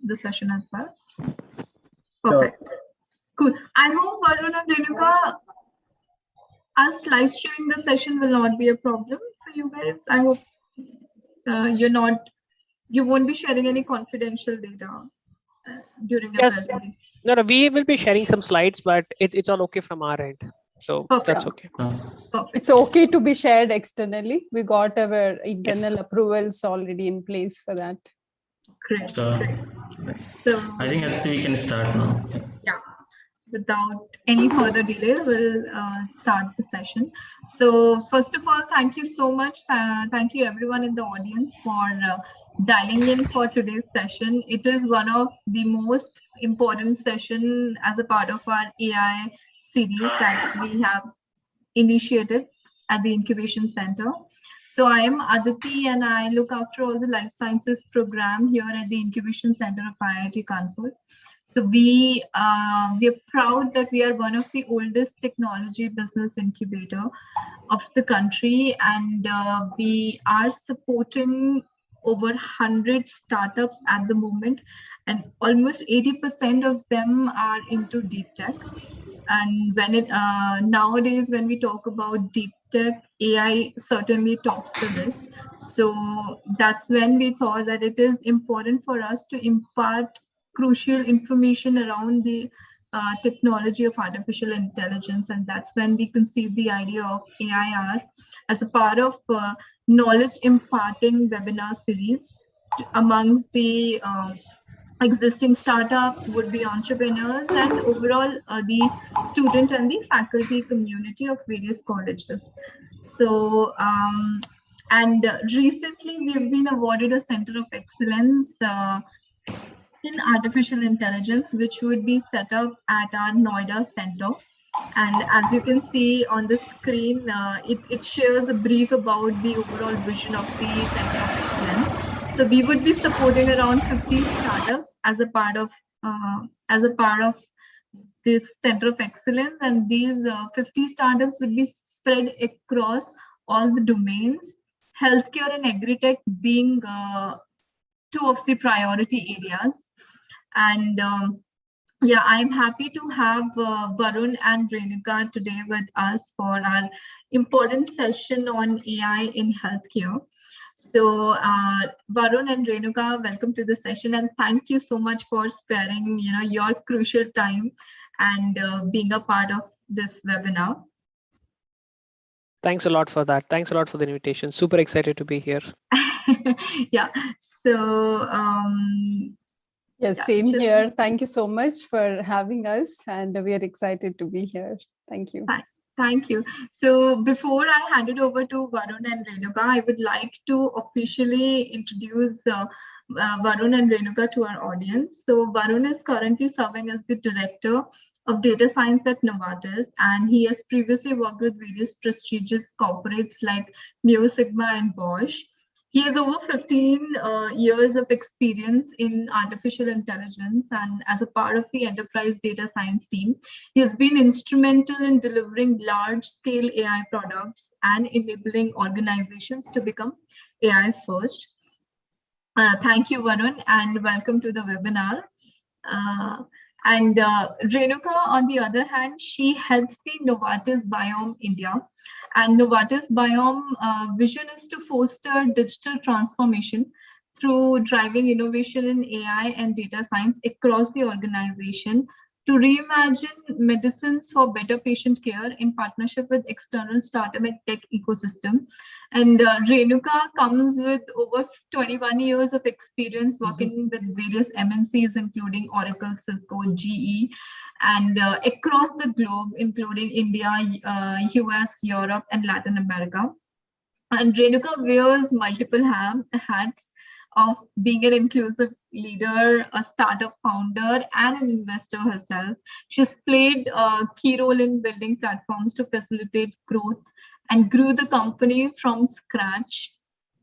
the session as well? Perfect. Cool. I hope Varun and Renuka, us live streaming the session will not be a problem for you guys. I hope you won't be sharing any confidential data during the presentation. No, we will be sharing some slides, but it's all okay from our end. So that's okay. It's okay to be shared externally. We got our internal approvals already in place for that. Great. Great. So I think we can start now. Yeah. Without any further delay, we'll start the session. So first of all, thank you so much. Thank you everyone in the audience for dialing in for today's session. It is one of the most important session as a part of our AI series that we have initiated at the Incubation Center. So I am Aditi and I look after all the life sciences program here at the Incubation Center of IIT Kanpur. So we are proud that we are one of the oldest technology business incubator of the country, and we are supporting over 100 startups at the moment, and almost 80% of them are into deep tech. And when nowadays when we talk about deep tech, AI certainly tops the list. So that's when we thought that it is important for us to impart crucial information around the technology of artificial intelligence, and that's when we conceived the idea of AIR as a part of knowledge imparting webinar series amongst the existing startups, would-be entrepreneurs, and overall the student and the faculty community of various colleges. So and recently we've been awarded a Center of Excellence in artificial intelligence, which would be set up at our Noida center. And as you can see on the screen, it shares a brief about the overall vision of the Center of Excellence. So we would be supporting around 50 startups as a part of this Center of Excellence, and these 50 startups would be spread across all the domains, healthcare and agri-tech being two of the priority areas. And yeah, I'm happy to have Varun and Renuka today with us for our important session on AI in healthcare. So Varun and Renuka, welcome to the session, and thank you so much for sparing your crucial time and being a part of this webinar. Thanks a lot for that. Thanks a lot for the invitation. Super excited to be here. Yeah. So yes, same here. Thank you so much for having us, and we are excited to be here. Thank you. Thank you. So before I hand it over to Varun and Renuka, I would like to officially introduce Varun and Renuka to our audience. So Varun is currently serving as the Director of Data Science at Novartis, and he has previously worked with various prestigious corporates like Mu Sigma and Bosch. He has over 15 years of experience in artificial intelligence, and as a part of the enterprise data science team, he has been instrumental in delivering large-scale AI products and enabling organizations to become AI first. Thank you, Varun, and welcome to the webinar. And Renuka, on the other hand, she heads the Novartis Biome India. And Novartis Biome vision is to foster digital transformation through driving innovation in AI and data science across the organization to reimagine medicines for better patient care in partnership with external startup and tech ecosystem. And Renuka comes with over 21 years of experience working with various MNCs, including Oracle, Cisco, GE, and across the globe, including India, US, Europe, and Latin America. And Renuka wears multiple hats of being an inclusive leader, a startup founder, and an investor herself. She's played a key role in building platforms to facilitate growth and grew the company from scratch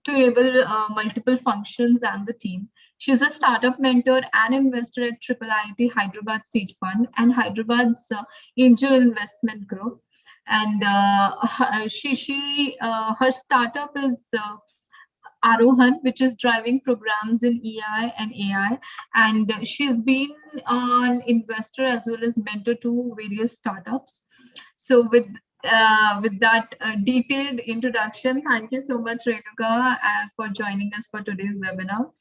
to enable multiple functions and the team. She's a startup mentor and investor at IIIT Hyderabad Seed Fund and Hyderabad's Angel Investment Group. And her startup is Arohan, which is driving programs in EI and AI. And she's been an investor as well as mentor to various startups. So with that detailed introduction, thank you so much, Renuka, for joining us for today's webinar.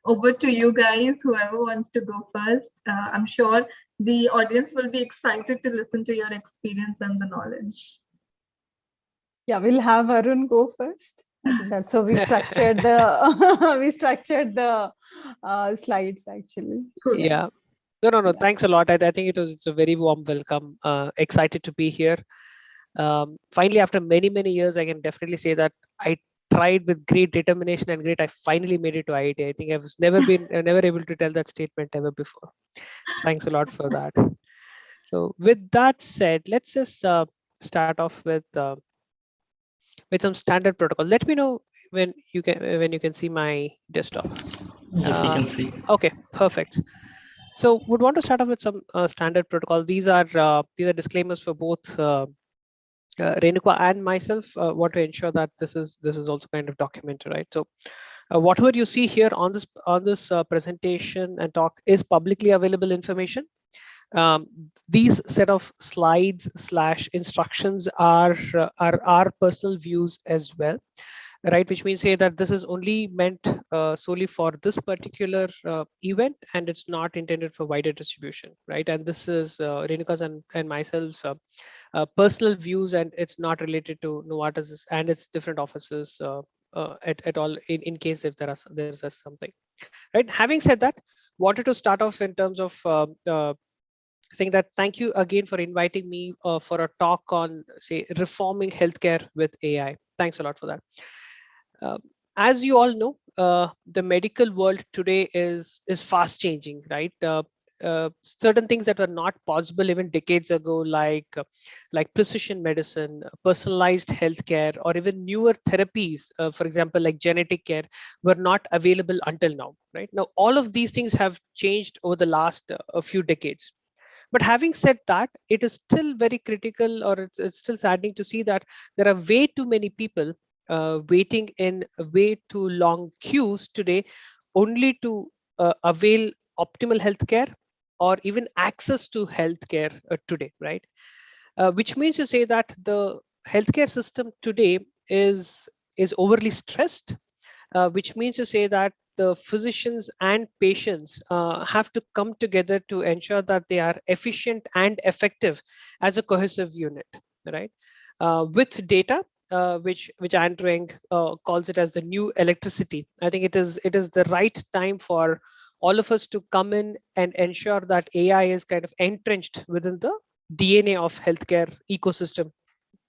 Over to you guys, whoever wants to go first. I'm sure the audience will be excited to listen to your experience and the knowledge. Yeah, we'll have Arun go first. I think that's how we structured the slides actually. Cool. Yeah. No. Yeah. Thanks a lot. I think it's a very warm welcome. Excited to be here. Finally, after many years, I can definitely say that I tried with great determination and I finally made it to IIT. I think I was never able to tell that statement ever before. Thanks a lot for that. So with that said, let's just start off with some standard protocol. Let me know when you can see my desktop. Yes, we can see. Okay, perfect. So would want to start off with some standard protocol. These are disclaimers for both Renuka and myself. Want to ensure that this is also kind of documented, right? So whatever you see here on this presentation and talk is publicly available information. These set of slides / instructions are our personal views as well, right? Which means say that this is only meant solely for this particular event, and it's not intended for wider distribution, right? And this is Renuka's and myself's personal views, and it's not related to Novartis and its different offices at all. In case if there's something, right? Having said that, wanted to start off in terms of saying that thank you again for inviting me for a talk on, say, reforming healthcare with AI. Thanks a lot for that. As you all know, the medical world today is fast changing, right? Certain things that were not possible even decades ago, like precision medicine, personalized healthcare, or even newer therapies, for example, like genetic care, were not available until now, right? Now, all of these things have changed over the last a few decades. But having said that, it is still very critical, or it's still saddening to see that there are way too many people waiting in way too long queues today, only to avail optimal healthcare or even access to healthcare today, right? Which means to say that the healthcare system today is overly stressed, which means to say that the physicians and patients have to come together to ensure that they are efficient and effective as a cohesive unit, right? With data, which Andrew Ng calls it as the new electricity. I think it is the right time for all of us to come in and ensure that AI is kind of entrenched within the DNA of healthcare ecosystem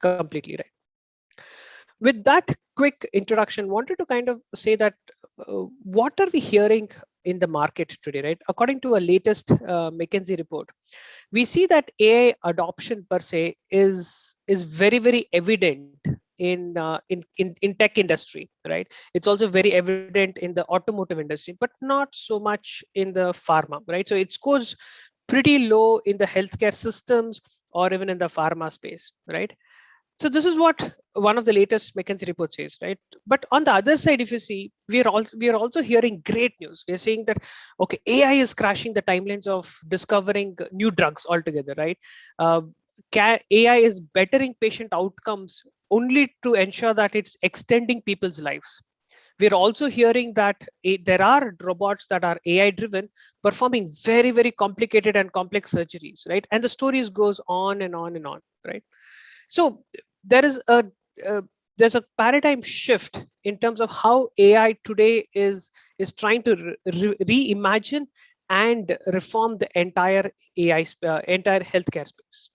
completely, right? With that quick introduction, wanted to kind of say that what are we hearing in the market today, right? According to a latest McKinsey report, we see that AI adoption per se is very evident in tech industry, right? It's also very evident in the automotive industry, but not so much in the pharma, right? So it scores pretty low in the healthcare systems or even in the pharma space, right? So this is what one of the latest McKinsey reports says, right? But on the other side, if you see, we are also hearing great news. We are saying that, okay, AI is crashing the timelines of discovering new drugs altogether, right? AI is bettering patient outcomes only to ensure that it's extending people's lives. We're also hearing that there are robots that are AI driven, performing very complicated and complex surgeries, right? And the stories goes on and on and on, right? So there's a paradigm shift in terms of how AI today is trying to reimagine and reform the entire entire healthcare space.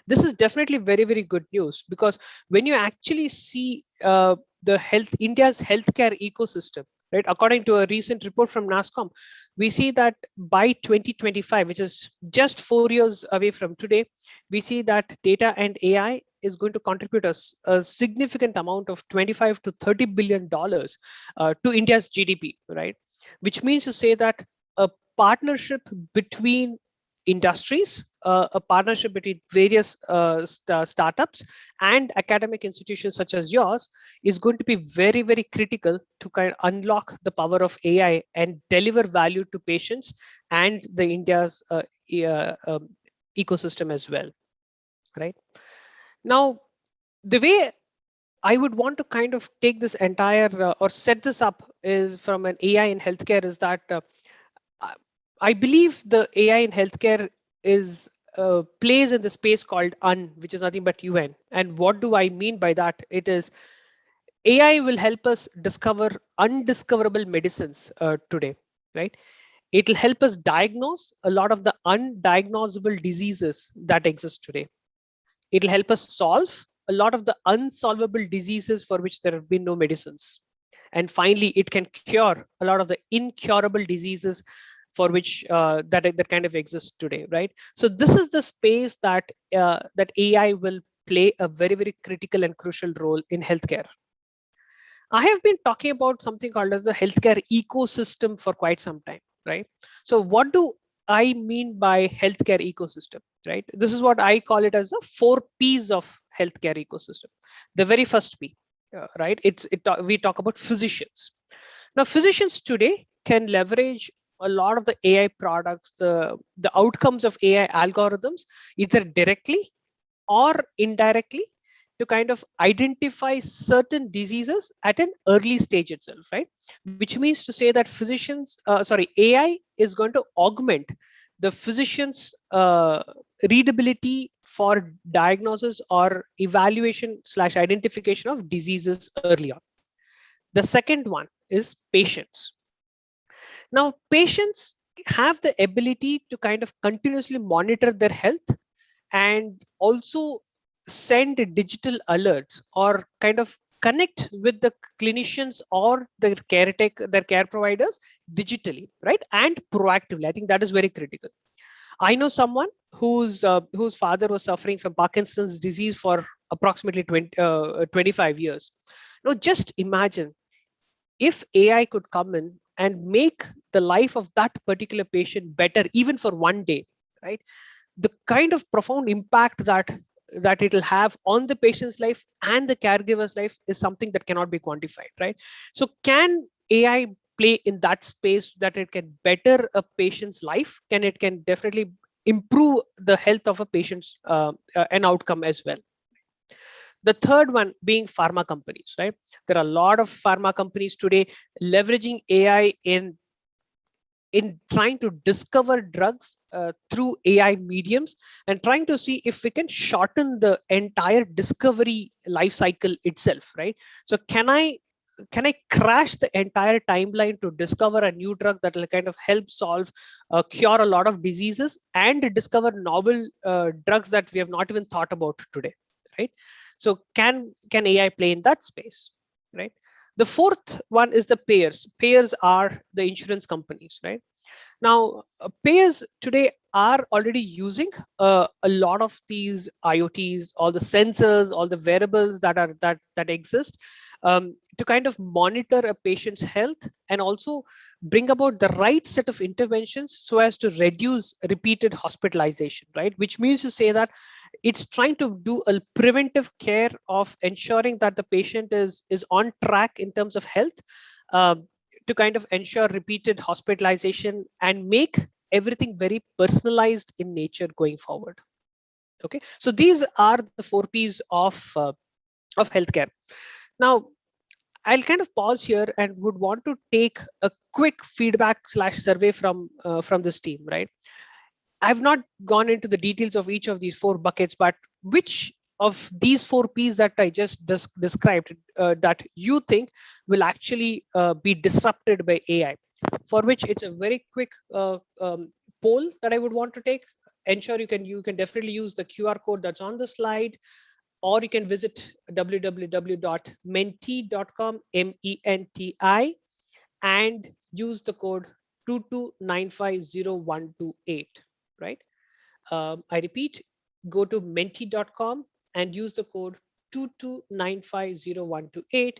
This is definitely very good news, because when you actually see India's healthcare ecosystem, right? According to a recent report from NASSCOM, we see that by 2025, which is just 4 years away from today, we see that data and AI is going to contribute a significant amount of $25 to $30 billion to India's GDP, right? Which means to say that a partnership between industries, a partnership between various startups and academic institutions such as yours is going to be very, very critical to kind of unlock the power of AI and deliver value to patients and the India's ecosystem as well, right? Now, the way I would want to kind of take this entire or set this up is from an AI in healthcare is that I believe the AI in healthcare is plays in the space called which is nothing but UN. And what do I mean by that? It is AI will help us discover undiscoverable medicines today, right? It will help us diagnose a lot of the undiagnosable diseases that exist today. It'll help us solve a lot of the unsolvable diseases for which there have been no medicines. And finally, it can cure a lot of the incurable diseases for which that kind of exists today, right? So this is the space that that AI will play a very, very critical and crucial role in healthcare. I have been talking about something called as the healthcare ecosystem for quite some time, right? So what do I mean by healthcare ecosystem, right? This is what I call it as the 4 P's of healthcare ecosystem. The very first P, right? We talk about physicians. Now, physicians today can leverage a lot of the AI products, the outcomes of AI algorithms, either directly or indirectly to kind of identify certain diseases at an early stage itself, right? Which means to say that AI is going to augment the physician's readability for diagnosis or evaluation / identification of diseases early on. The second one is patients. Now, patients have the ability to kind of continuously monitor their health and also send digital alerts or kind of connect with the clinicians or their care providers digitally, right? And proactively. I think that is very critical. I know someone whose father was suffering from Parkinson's disease for approximately 25 years. Now, just imagine if AI could come in and make the life of that particular patient better, even for one day, right? The kind of profound impact that it'll have on the patient's life and the caregiver's life is something that cannot be quantified, right? So can AI play in that space that it can better a patient's life? It can definitely improve the health of a patient's an outcome as well. The third one being pharma companies, right? There are a lot of pharma companies today leveraging AI in trying to discover drugs through AI mediums and trying to see if we can shorten the entire discovery life cycle itself, right? So can I crash the entire timeline to discover a new drug that will kind of help solve, cure a lot of diseases and discover novel drugs that we have not even thought about today, right? So can AI play in that space, right? The fourth one is the payers. Payers are the insurance companies, right? Now, payers today are already using a lot of these IoTs, all the sensors, all the wearables that exist to kind of monitor a patient's health and also bring about the right set of interventions so as to reduce repeated hospitalization, right? Which means to say that it's trying to do a preventive care of ensuring that the patient is on track in terms of health, to kind of ensure repeated hospitalization and make everything very personalized in nature going forward. Okay, so these are the 4 P's of healthcare. Now, I'll kind of pause here and would want to take a quick feedback / survey from this team, right? I've not gone into the details of each of these 4 buckets, but which of these 4 P's that I just described that you think will actually be disrupted by AI, for which it's a very quick poll that I would want to take. Ensure you can definitely use the QR code that's on the slide, or you can visit www.menti.com, MENTI, and use the code 229502128, right? I repeat, go to menti.com and use the code 229502128,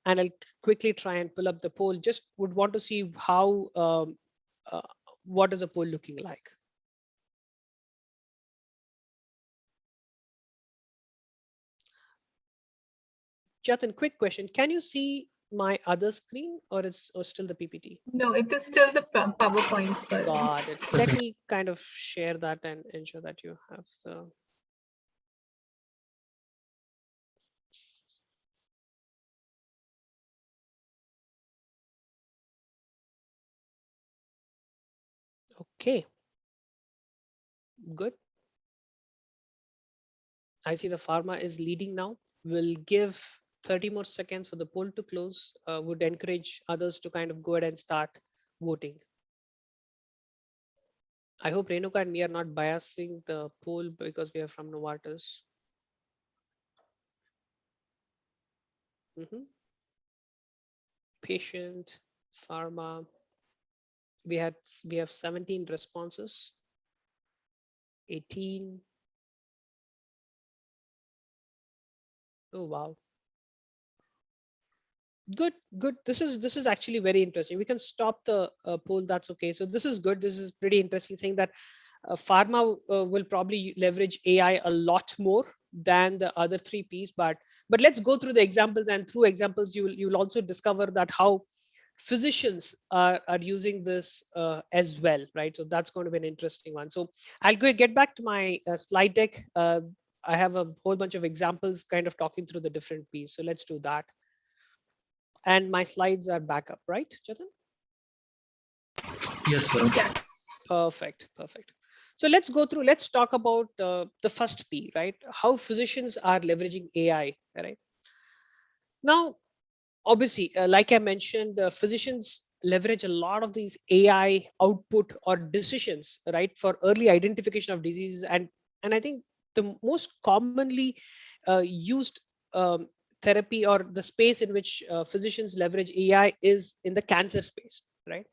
and I'll quickly try and pull up the poll. Just would want to see how what is the poll looking like. Jatin, quick question. Can you see my other screen or it's still the PPT? No, it is still the PowerPoint. Got it. Let me kind of share that and ensure that you have the. Okay. Good. I see the pharma is leading now. We'll give 30 more seconds for the poll to close. Would encourage others to kind of go ahead and start voting. I hope Renuka and me are not biasing the poll because we are from Novartis. Patient, pharma. We have 17 responses. 18. Oh wow. Good. This is actually very interesting. We can stop the poll. That's okay. So this is good. This is pretty interesting, saying that pharma will probably leverage AI a lot more than the other three Ps. But let's go through the examples, and through examples you will also discover that how physicians are using this as well, right? So that's going to be an interesting one. So I'll get back to my slide deck. I have a whole bunch of examples kind of talking through the different Ps. So let's do that. And my slides are back up, right, Jatin? Yes, sir. Yes. Perfect. So let's talk about the first P, right? How physicians are leveraging AI, right? Now, obviously, like I mentioned, physicians leverage a lot of these AI output or decisions, right, for early identification of diseases. And I think the most commonly used therapy, or the space in which physicians leverage AI, is in the cancer space, right?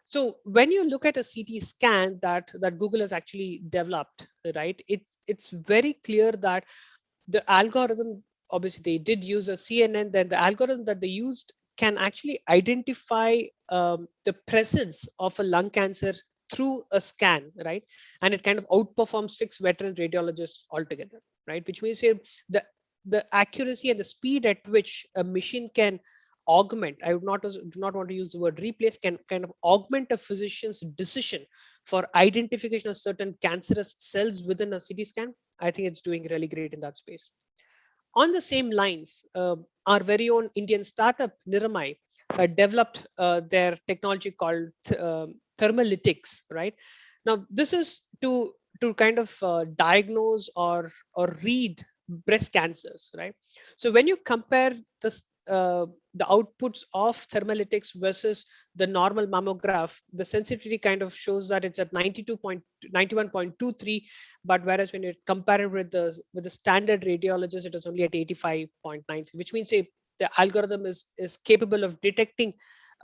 So when you look at a CT scan that Google has actually developed, right, it's very clear that the algorithm, obviously they did use a CNN, then the algorithm that they used can actually identify the presence of a lung cancer through a scan, right? And it kind of outperforms 6 veteran radiologists altogether, right? Which means the the accuracy and the speed at which a machine can augment, I would not do not want to use the word replace, can kind of augment a physician's decision for identification of certain cancerous cells within a CT scan. I think it's doing really great in that space. On the same lines, our very own Indian startup Niramai developed their technology called thermalytics, right? Now, this is to kind of diagnose or read breast cancers, right? So when you compare this, the outputs of thermalytics versus the normal mammograph, the sensitivity kind of shows that it's at 91.23, but whereas when you compare it with the standard radiologist, it is only at 85.9, which means the algorithm is capable of detecting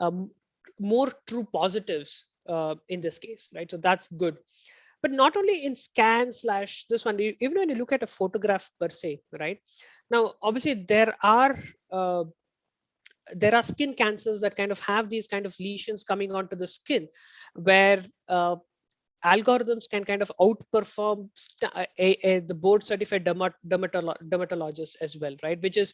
um, more true positives in this case, right? So that's good. But not only in scan slash this one, even when you look at a photograph per se, right? Now, obviously uh, there are skin cancers that kind of have these kind of lesions coming onto the skin, where algorithms can kind of outperform the board certified dermatologists as well, right? Which is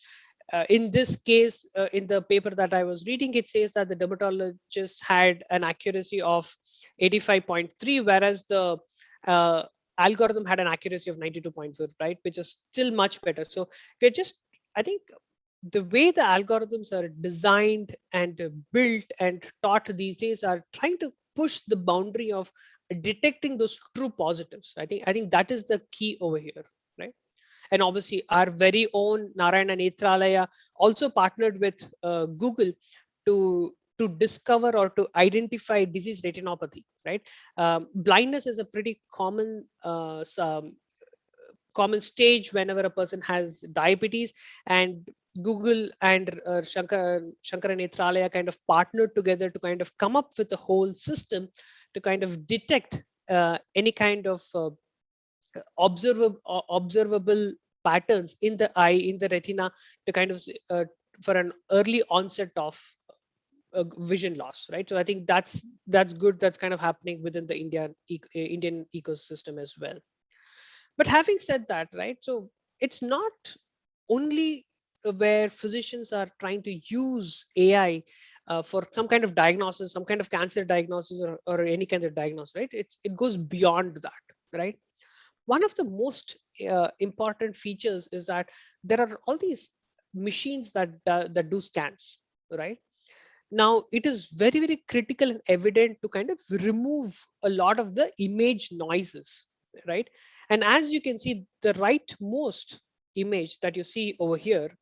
in this case, in the paper that I was reading, it says that the dermatologist had an accuracy of 85.3, whereas the uh, algorithm had an accuracy of 92.4, right? Which is still much better. So we're just, I think, the way the algorithms are designed and built and taught these days are trying to push the boundary of detecting those true positives. I think that is the key over here, right? And obviously our very own Narayana Netralaya also partnered with Google to discover or to identify disease retinopathy, right? Blindness is a pretty common stage whenever a person has diabetes, and Google and Shankara Nethralaya kind of partnered together to kind of come up with a whole system to kind of detect any kind of observable patterns in the eye, in the retina, to kind of for an early onset of vision loss, right? So I think that's good. That's kind of happening within the Indian ecosystem as well. But having said that, right, so it's not only where physicians are trying to use AI for some kind of diagnosis, some kind of cancer diagnosis, or any kind of diagnosis, right? It goes beyond that, right? One of the most important features is that there are all these machines that do scans, right? Now it is very, very critical and evident to kind of remove a lot of the image noises, right? And as you can see, the rightmost image that you see over here,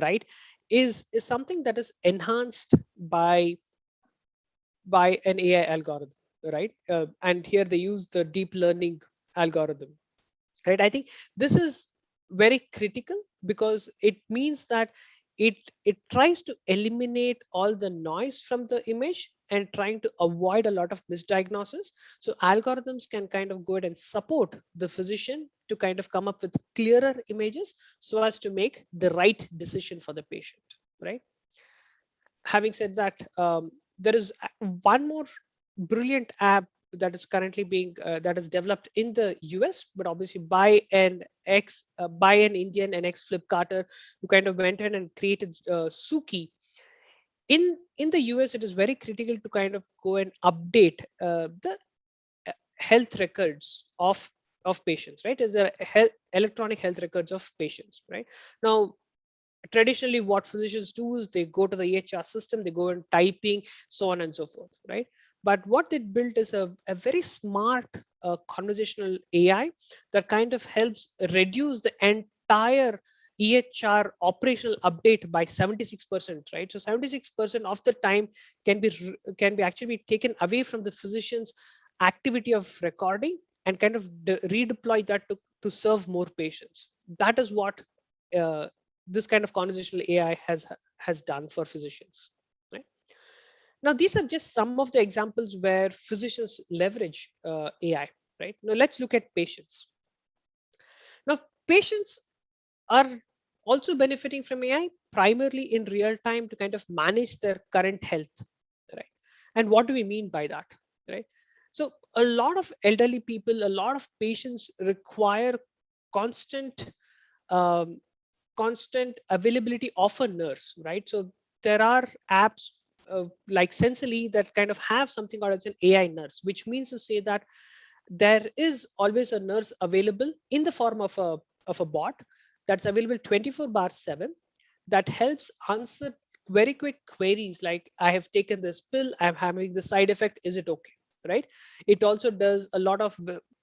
right, is something that is enhanced by an AI algorithm, right? And here they use the deep learning algorithm, right? I think this is very critical because it means that it tries to eliminate all the noise from the image and trying to avoid a lot of misdiagnosis. So algorithms can kind of go ahead and support the physician to kind of come up with clearer images so as to make the right decision for the patient, right? Having said that, there is one more brilliant app that is currently being that is developed in the US, but obviously by an Indian and ex Flipkarter who kind of went in and created Suki. In the US, it is very critical to kind of go and update the health records of patients, right? Is there electronic health records of patients, right? Now traditionally what physicians do is they go to the EHR system, they go and typing, so on and so forth, right? But what they built is a very smart conversational AI that kind of helps reduce the entire EHR operational update by 76%, right? So 76% of the time can be actually taken away from the physician's activity of recording and kind of redeploy that to serve more patients. That is what this kind of conversational AI has done for physicians, right? Now, these are just some of the examples where physicians leverage AI, right? Now, let's look at patients. Now, patients are also benefiting from AI primarily in real time to kind of manage their current health, right? And what do we mean by that, right? So a lot of elderly people, a lot of patients require constant um, constant availability of a nurse, right? So there are apps like Sensely that kind of have something called as an AI nurse, which means to say that there is always a nurse available in the form of a bot that's available 24/7 that helps answer very quick queries like, I have taken this pill, I'm having the side effect, is it okay, right? It also does a lot of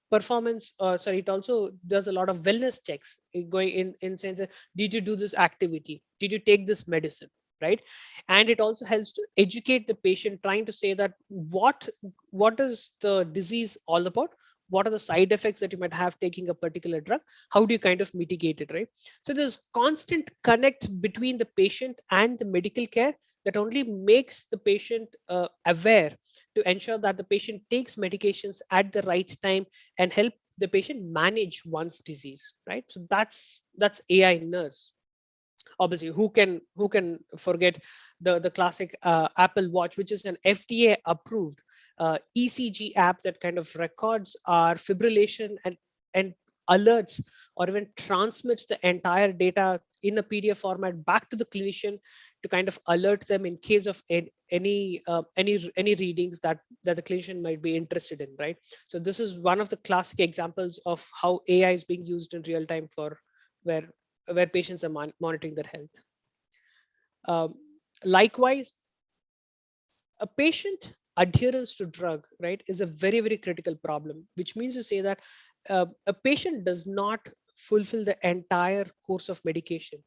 performance it also does a lot of wellness checks going in sense that, did you do this activity, did you take this medicine, right? And it also helps to educate the patient, trying to say that what is the disease all about, what are the side effects that you might have taking a particular drug, how do you kind of mitigate it, right? So there's constant connect between the patient and the medical care that only makes the patient aware to ensure that the patient takes medications at the right time and help the patient manage one's disease, right? So that's AI nurse. Obviously, who can forget the classic Apple Watch, which is an FDA approved ECG app that kind of records our fibrillation and alerts or even transmits the entire data in a PDF format back to the clinician to kind of alert them in case of any readings that the clinician might be interested in, right? So this is one of the classic examples of how AI is being used in real time for where patients are monitoring their health. Likewise, a patient adherence to drug, right, is a very, very critical problem, which means to say that a patient does not fulfill the entire course of medication.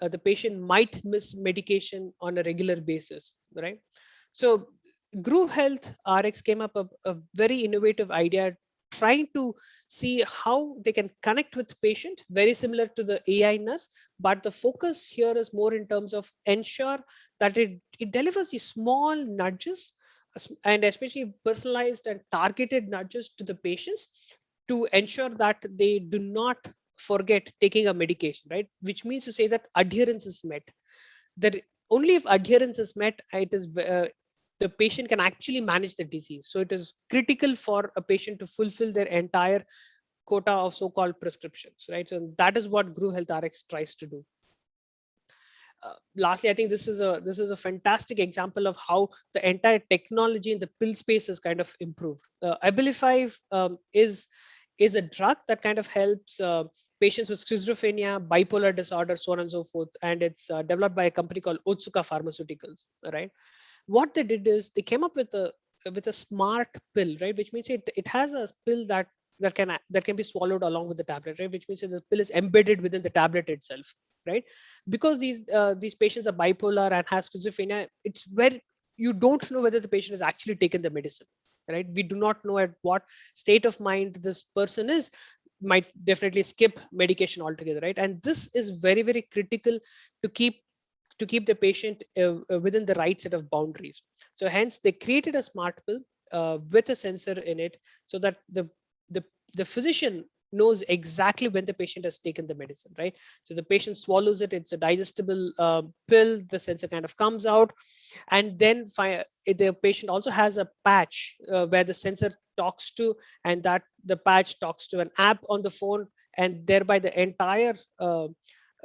The patient might miss medication on a regular basis, right? So Groove Health RX came up a very innovative idea, trying to see how they can connect with patient, very similar to the AI nurse, but the focus here is more in terms of ensure that it delivers these small nudges and especially personalized and targeted nudges to the patients to ensure that they do not forget taking a medication, right? Which means to say that adherence is met. That only if adherence is met, it is the patient can actually manage the disease. So it is critical for a patient to fulfill their entire quota of so-called prescriptions, right? So that is what Groove Health RX tries to do. lastly, I think this is a fantastic example of how the entire technology in the pill space has kind of improved. Abilify is a drug that kind of helps patients with schizophrenia, bipolar disorder, so on and so forth, and it's developed by a company called Otsuka Pharmaceuticals. Right? What they did is they came up with a smart pill, right? Which means it has a pill that can be swallowed along with the tablet, right? Which means that the pill is embedded within the tablet itself, right? Because these patients are bipolar and have schizophrenia, it's where you don't know whether the patient has actually taken the medicine, right? We do not know at what state of mind this person is, might definitely skip medication altogether, right? And this is very, very critical to keep the patient within the right set of boundaries. So hence they created a smart pill with a sensor in it, so that the the physician knows exactly when the patient has taken the medicine, right? So the patient swallows it, it's a digestible pill, the sensor kind of comes out, and then the patient also has a patch where the sensor talks to, and that the patch talks to an app on the phone, and thereby the entire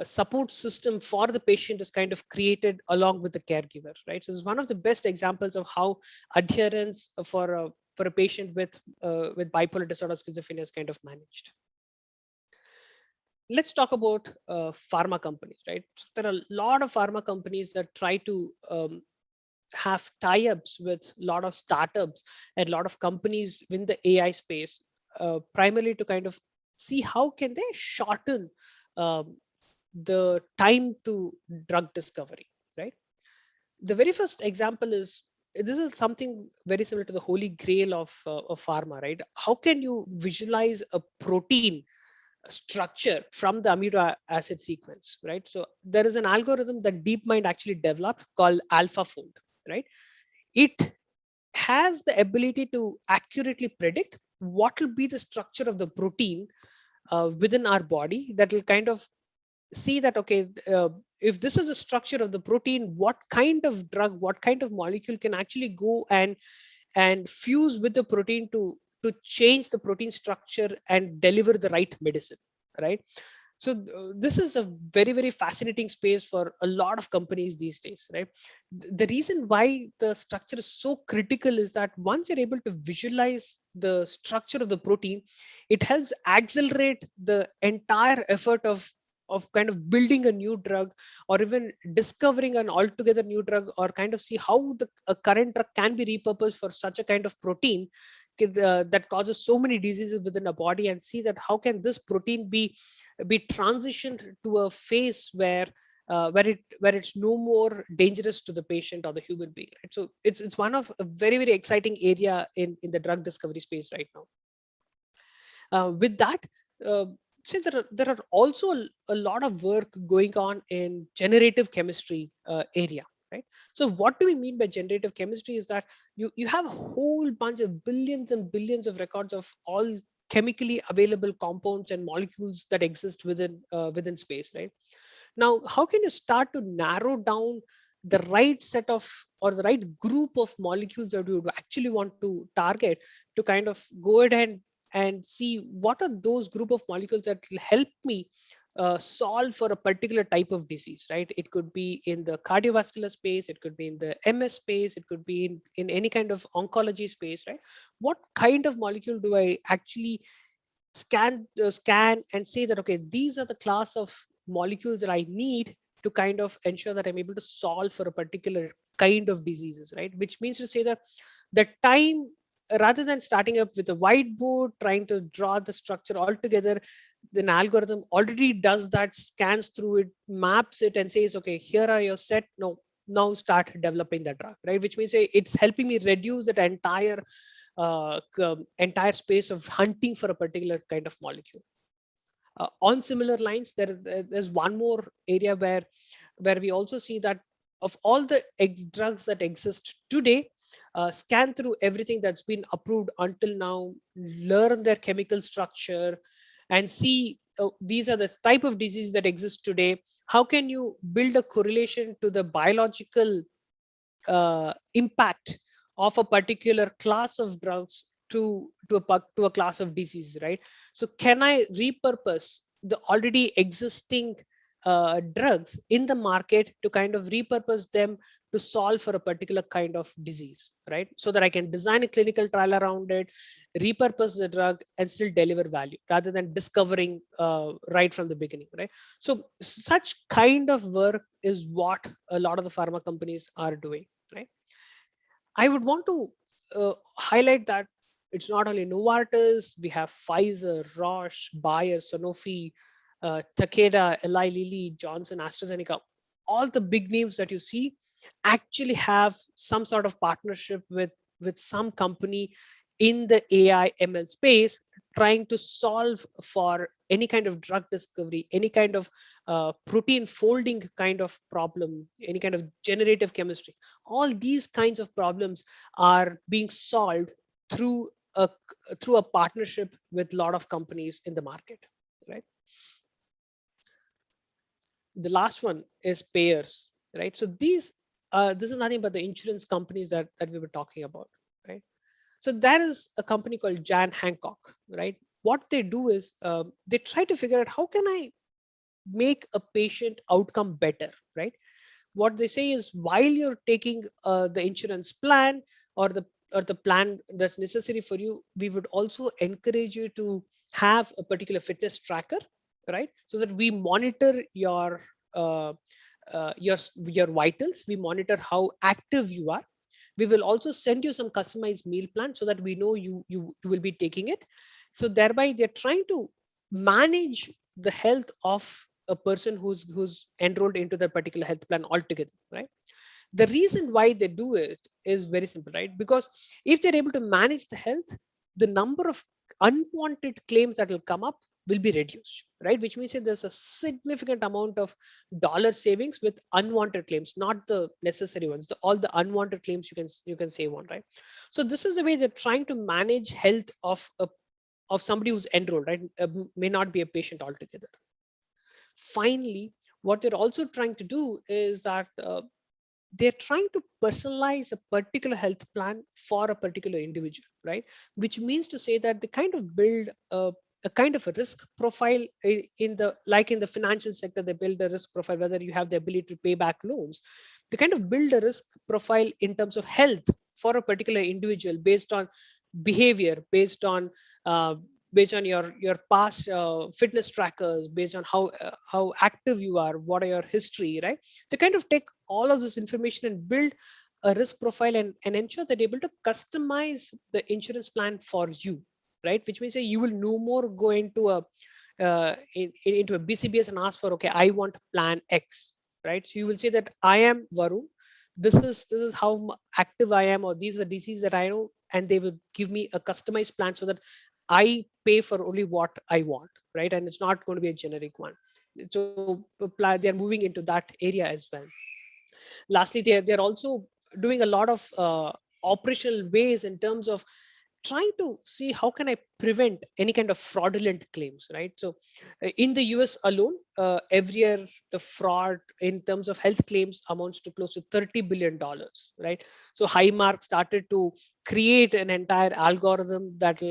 support system for the patient is kind of created along with the caregiver, right? So it's one of the best examples of how adherence for a patient with bipolar disorder, schizophrenia is kind of managed. Let's talk about pharma companies, right? So there are a lot of pharma companies that try to have tie-ups with a lot of startups and a lot of companies in the AI space, primarily to kind of see how can they shorten um, the time to drug discovery, right? The very first example is, this is something very similar to the holy grail of pharma, right? How can you visualize a protein structure from the amino acid sequence, right? So there is an algorithm that DeepMind actually developed called AlphaFold, right? It has the ability to accurately predict what will be the structure of the protein within our body, that will kind of see that, okay, if this is a structure of the protein, what kind of drug, what kind of molecule can actually go and fuse with the protein to change the protein structure and deliver the right medicine, right? So this is a very, very fascinating space for a lot of companies these days, right? The reason why the structure is so critical is that once you're able to visualize the structure of the protein, it helps accelerate the entire effort of kind of building a new drug, or even discovering an altogether new drug, or kind of see how a current drug can be repurposed for such a kind of protein that causes so many diseases within a body, and see that how can this protein be transitioned to a phase where it's no more dangerous to the patient or the human being, right? So it's one of a very, very exciting area in the drug discovery space right now. With that, see, there are also a lot of work going on in generative chemistry area, right? So what do we mean by generative chemistry is that you have a whole bunch of billions and billions of records of all chemically available compounds and molecules that exist within space, right? Now, how can you start to narrow down the right set of, or the right group of molecules that you would actually want to target, to kind of go ahead and see what are those group of molecules that will help me solve for a particular type of disease, right? It could be in the cardiovascular space, it could be in the MS space, it could be in any kind of oncology space, right? What kind of molecule do I actually scan and say that, okay, these are the class of molecules that I need to kind of ensure that I'm able to solve for a particular kind of diseases, right? Which means to say that the time, rather than starting up with a whiteboard trying to draw the structure altogether, an algorithm already does that, scans through it, maps it, and says, okay, here are your set. Now start developing the drug, right? Which means it's helping me reduce that entire space of hunting for a particular kind of molecule. On similar lines, there's one more area where we also see that of all the drugs that exist today, scan through everything that's been approved until now, learn their chemical structure, and see these are the type of diseases that exist today. How can you build a correlation to the biological impact of a particular class of drugs to a class of disease, right? So can I repurpose the already existing drugs in the market to kind of repurpose them to solve for a particular kind of disease, right? So that I can design a clinical trial around it, repurpose the drug, and still deliver value rather than discovering right from the beginning, right? So such kind of work is what a lot of the pharma companies are doing, right? I would want to highlight that it's not only Novartis, we have Pfizer, Roche, Bayer, Sanofi, Takeda, Eli Lilly, Johnson, AstraZeneca. All the big names that you see actually have some sort of partnership with some company in the AI ML space, trying to solve for any kind of drug discovery, any kind of protein folding kind of problem, any kind of generative chemistry. All these kinds of problems are being solved through a through a partnership with a lot of companies in the market, right? The last one is payers, right? So these this is nothing but the insurance companies that we were talking about, right? So there is a company called Jan Hancock, right? What they do is they try to figure out how can I make a patient outcome better, right? What they say is while you're taking the insurance plan or the plan that's necessary for you, we would also encourage you to have a particular fitness tracker, right? So that we monitor uh, your vitals, we monitor how active you are. We will also send you some customized meal plan so that we know you will be taking it. So thereby they're trying to manage the health of a person who's enrolled into that particular health plan altogether, right? The reason why they do it is very simple, right? Because if they're able to manage the health, the number of unwanted claims that will come up will be reduced, right? Which means that there's a significant amount of dollar savings with unwanted claims, not the necessary ones. All the unwanted claims you can save on, right? So this is the way they're trying to manage health of somebody who's enrolled, right? May not be a patient altogether. Finally, what they're also trying to do is that they're trying to personalize a particular health plan for a particular individual, right? Which means to say that they kind of build a kind of a risk profile in the, like in the financial sector, they build a risk profile, whether you have the ability to pay back loans. They kind of build a risk profile in terms of health for a particular individual based on behavior, uh, based on your past fitness trackers, based on how active you are, what are your history, right? To kind of take all of this information and build a risk profile and ensure that you're able to customize the insurance plan for you, right? Which means that you will no more go into into a BCBS and ask for, okay, I want plan X, right? So you will say that I am Varun. This is how active I am, or these are the diseases that I know, and they will give me a customized plan so that I pay for only what I want, right? And it's not going to be a generic one. So they're moving into that area as well. Lastly, they're also doing a lot of operational ways in terms of trying to see how can I prevent any kind of fraudulent claims, right? So in the US alone, every year the fraud in terms of health claims amounts to close to $30 billion, right? So Highmark started to create an entire algorithm that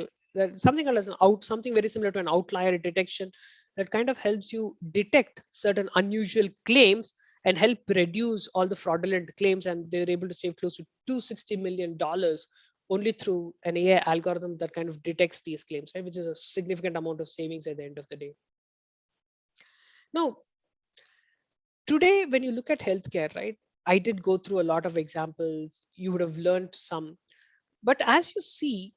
something as something very similar to an outlier detection that kind of helps you detect certain unusual claims and help reduce all the fraudulent claims. And they're able to save close to $260 million only through an AI algorithm that kind of detects these claims, right? Which is a significant amount of savings at the end of the day. Now, today, when you look at healthcare, right, I did go through a lot of examples. You would have learned some. But as you see,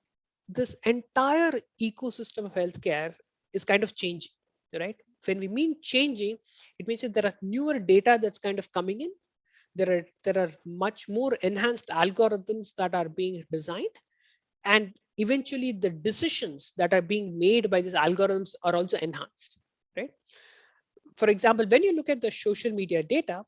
this entire ecosystem of healthcare is kind of changing, right? When we mean changing, it means that there are newer data that's kind of coming in. There are much more enhanced algorithms that are being designed, and eventually the decisions that are being made by these algorithms are also enhanced, right? For example, when you look at the social media data,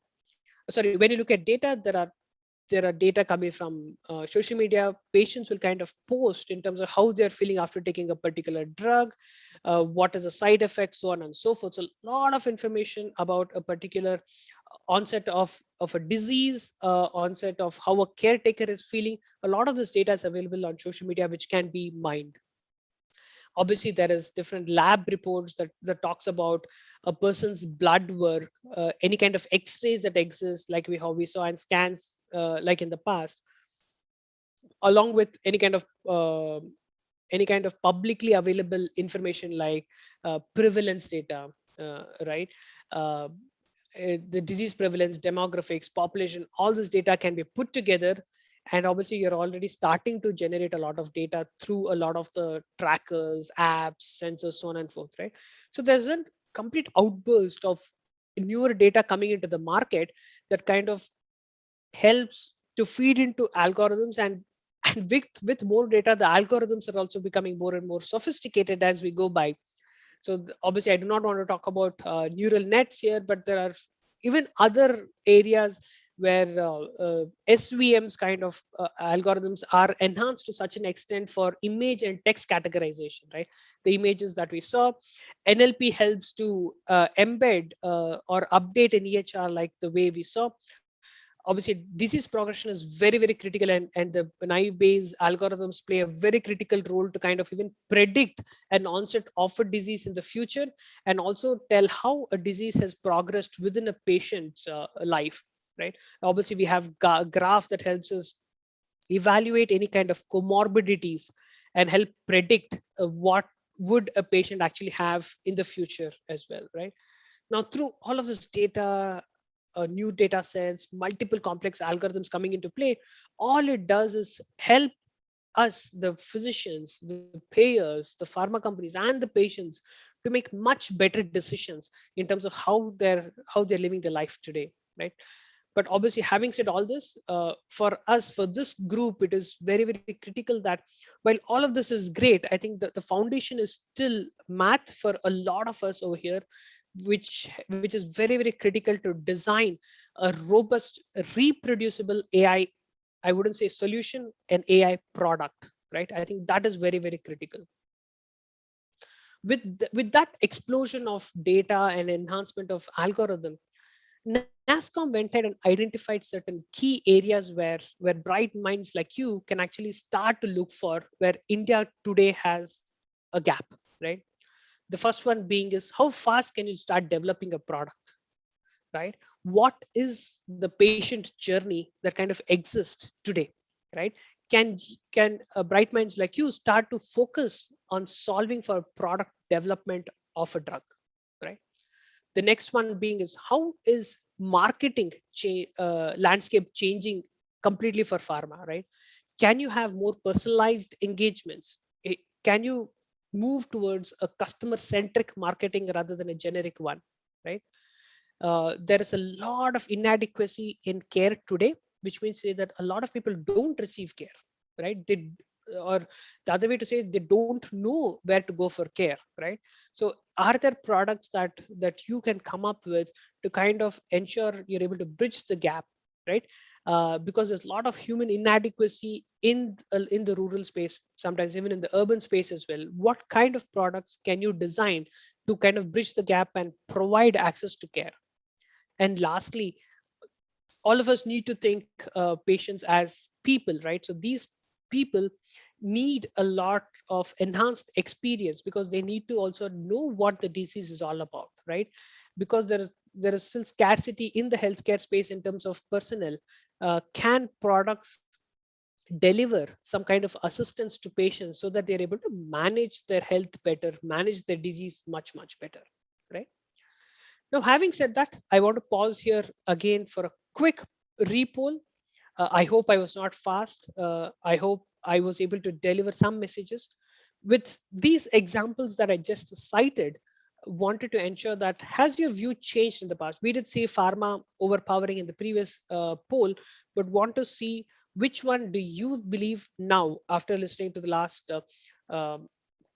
sorry, when you look at data, there are data coming from social media. Patients will kind of post in terms of how they're feeling after taking a particular drug, what is the side effects, so on and so forth. So a lot of information about a particular onset of a disease, onset of how a caretaker is feeling. A lot of this data is available on social media, which can be mined. Obviously, there is different lab reports that talks about a person's blood work, any kind of X-rays that exist, like how we saw in scans, like in the past, along with any kind of publicly available information like prevalence data, right? Uh, the disease prevalence, demographics, population, all this data can be put together. And obviously, you're already starting to generate a lot of data through a lot of the trackers, apps, sensors, so on and forth, right? So there's a complete outburst of newer data coming into the market that kind of helps to feed into algorithms, and with more data, the algorithms are also becoming more and more sophisticated as we go by. So obviously, I do not want to talk about neural nets here, but there are even other areas where SVMs kind of algorithms are enhanced to such an extent for image and text categorization, right? The images that we saw, NLP helps to embed or update an EHR like the way we saw. Obviously, disease progression is very, very critical, and the naive Bayes algorithms play a very critical role to kind of even predict an onset of a disease in the future, and also tell how a disease has progressed within a patient's life, right? Obviously, we have graph that helps us evaluate any kind of comorbidities and help predict what would a patient actually have in the future as well, right? Now, through all of this data, new data sets, multiple complex algorithms coming into play, all it does is help us, the physicians, the payers, the pharma companies, and the patients to make much better decisions in terms of how they're living their life today, right? But obviously, having said all this, for us, for this group, it is very, very critical that while all of this is great, I think that the foundation is still math for a lot of us over here, which is very, very critical to design a robust, reproducible AI. I wouldn't say solution, an AI product, right? I think that is very, very critical. With that explosion of data and enhancement of algorithm, NASCOM went ahead and identified certain key areas where bright minds like you can actually start to look for, where India today has a gap, right? The first one being is, how fast can you start developing a product, right? What is the patient journey that kind of exists today, right? Can bright minds like you start to focus on solving for product development of a drug, right? The next one being is, how is marketing landscape changing completely for pharma, right? Can you have more personalized engagements? Can you move towards a customer centric marketing rather than a generic one, right? There is a lot of inadequacy in care today, which means say that a lot of people don't receive care, right? Or the other way to say it, they don't know where to go for care, right? So are there products that you can come up with to kind of ensure you're able to bridge the gap, right? Because there's a lot of human inadequacy in the rural space, sometimes even in the urban space as well. What kind of products can you design to kind of bridge the gap and provide access to care? And lastly, all of us need to think patients as people, right? So these people need a lot of enhanced experience, because they need to also know what the disease is all about, right? Because there is still scarcity in the healthcare space in terms of personnel. Can products deliver some kind of assistance to patients so that they're able to manage their health better, manage their disease much better, right? Now, having said that, I want to pause here again for a quick repoll. I hope I was not fast. I hope I was able to deliver some messages. With these examples that I just cited, wanted to ensure that, has your view changed in the past? We did see pharma overpowering in the previous poll, but want to see which one do you believe now, after listening to the last um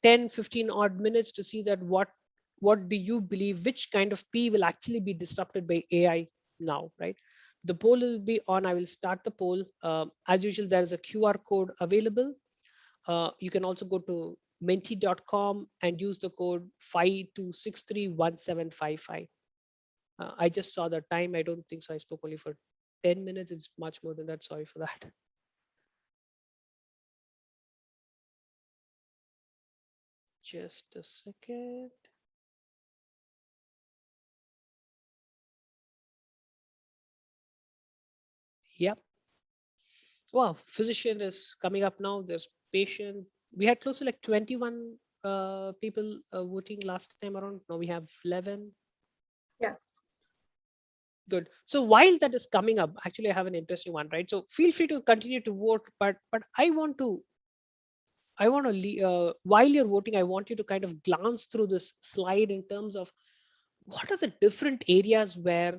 10, 15 odd minutes, to see that what do you believe, which kind of P will actually be disrupted by AI now, right? The poll will be on. I will start the poll. As usual, there is a QR code available. You can also go to menti.com and use the code 52631755. I just saw the time. I don't think so. I spoke only for 10 minutes. It's much more than that. Sorry for that. Just a second. Yep. Wow, physician is coming up now. There's patient. We had close to like 21 people voting last time around. Now we have 11. Yes. Good. So while that is coming up, actually I have an interesting one, right? So feel free to continue to vote, but I want to while you're voting, I want you to kind of glance through this slide in terms of what are the different areas where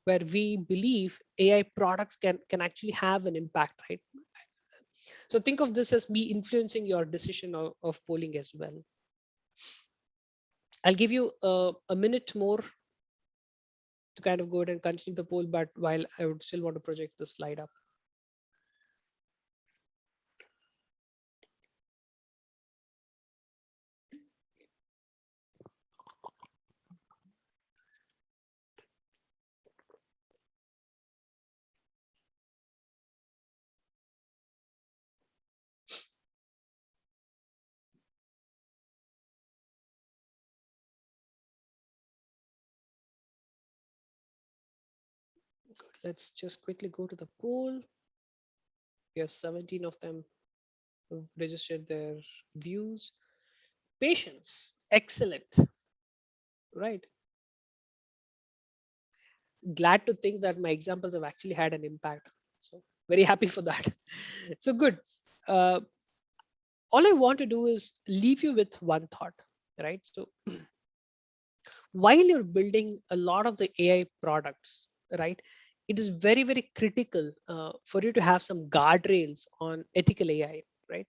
we believe AI products can actually have an impact, right? So think of this as me influencing your decision of polling as well. I'll give you a minute more to kind of go ahead and continue the poll, but while I would still want to project the slide up. Good. Let's just quickly go to the poll. We have 17 of them who've registered their views. Patience, excellent, right? Glad to think that my examples have actually had an impact. So very happy for that. So good. All I want to do is leave you with one thought, right? So while you're building a lot of the AI products, right, it is very, very critical for you to have some guardrails on ethical AI, right?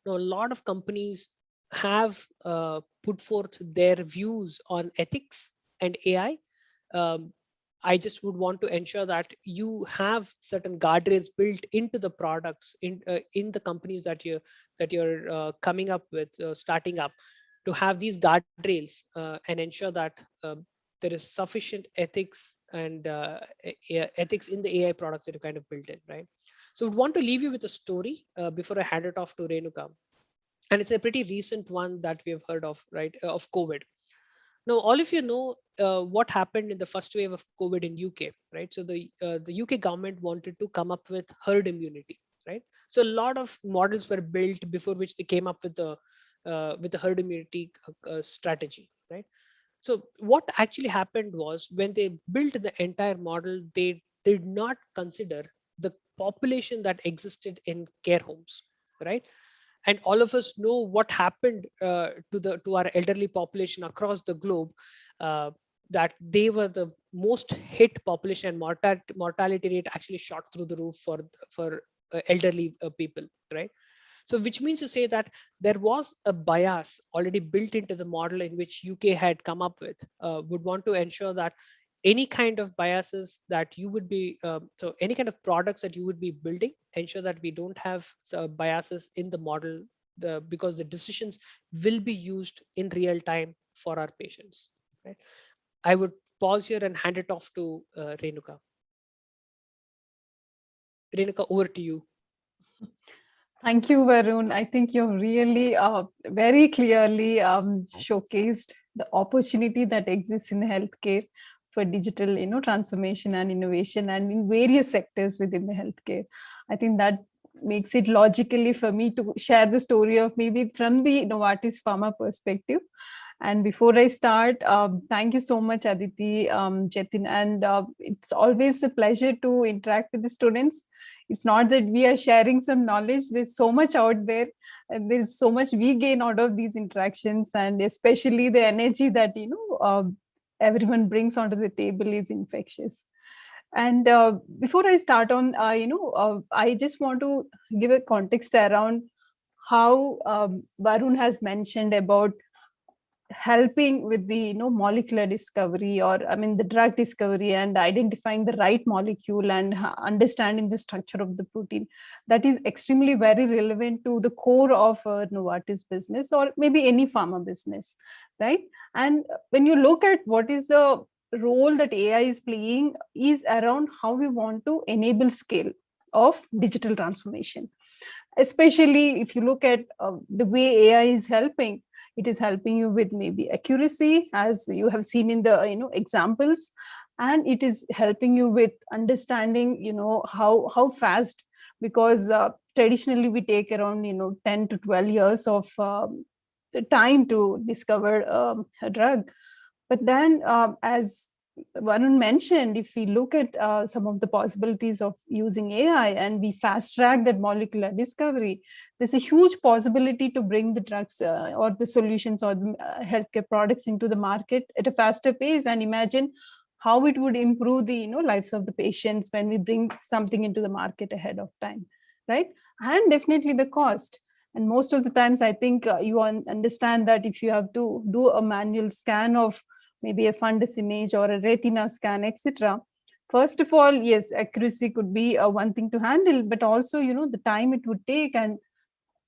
Now, a lot of companies have put forth their views on ethics and AI. I just would want to ensure that you have certain guardrails built into the products in the companies that you're coming up with, starting up, to have these guardrails and ensure that there is sufficient ethics and ethics in the AI products that you kind of built in, right? So I would want to leave you with a story before I hand it off to Renuka. And it's a pretty recent one that we have heard of, right? Of COVID. Now, all of you know what happened in the first wave of COVID in UK, right? So the UK government wanted to come up with herd immunity, right? So a lot of models were built before which they came up with the herd immunity strategy, right? So what actually happened was when they built the entire model, they did not consider the population that existed in care homes, right? And all of us know what happened to our elderly population across the globe, uh, that they were the most hit population, and mortality rate actually shot through the roof for elderly people, right? So which means to say that there was a bias already built into the model in which UK had come up with, would want to ensure that any kind of biases that you would be, so any kind of products that you would be building, ensure that we don't have biases in the model, because the decisions will be used in real time for our patients, right? I would pause here and hand it off to Renuka. Renuka, over to you. Thank you, Varun. I think you've really very clearly showcased the opportunity that exists in healthcare for digital, transformation and innovation, and in various sectors within the healthcare. I think that makes it logically for me to share the story of maybe from the Novartis Pharma perspective. And before I start, thank you so much, Aditi, Chetin, and it's always a pleasure to interact with the students. It's not that we are sharing some knowledge, there's so much out there, and there's so much we gain out of these interactions, and especially the energy that everyone brings onto the table is infectious. And before I start on, I just want to give a context around how Varun has mentioned about helping with the molecular discovery, or the drug discovery, and identifying the right molecule, and understanding the structure of the protein. That is extremely very relevant to the core of Novartis business, or maybe any pharma business, right? And when you look at what is the role that AI is playing, is around how we want to enable scale of digital transformation, especially if you look at the way AI is helping. It is helping you with maybe accuracy, as you have seen in the examples, and it is helping you with understanding how fast, because traditionally we take around 10 to 12 years of the time to discover a drug. But then, as Varun mentioned, if we look at some of the possibilities of using AI and we fast track that molecular discovery, there's a huge possibility to bring the drugs or the solutions or the healthcare products into the market at a faster pace. And imagine how it would improve the lives of the patients when we bring something into the market ahead of time, right? And definitely the cost. And most of the times, I think you understand that if you have to do a manual scan of maybe a fundus image or a retina scan, etc. First of all, yes, accuracy could be one thing to handle, but also, the time it would take and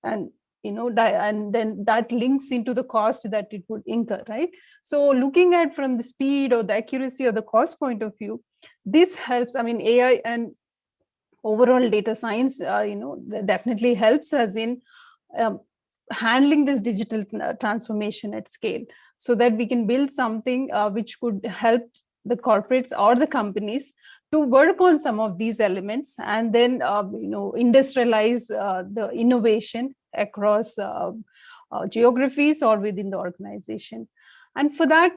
and then that links into the cost that it would incur, right? So looking at from the speed or the accuracy or the cost point of view, this helps. I mean, AI and overall data science, definitely helps us in um, handling this digital transformation at scale, so that we can build something which could help the corporates or the companies to work on some of these elements, and then industrialize the innovation across geographies or within the organization. And for that,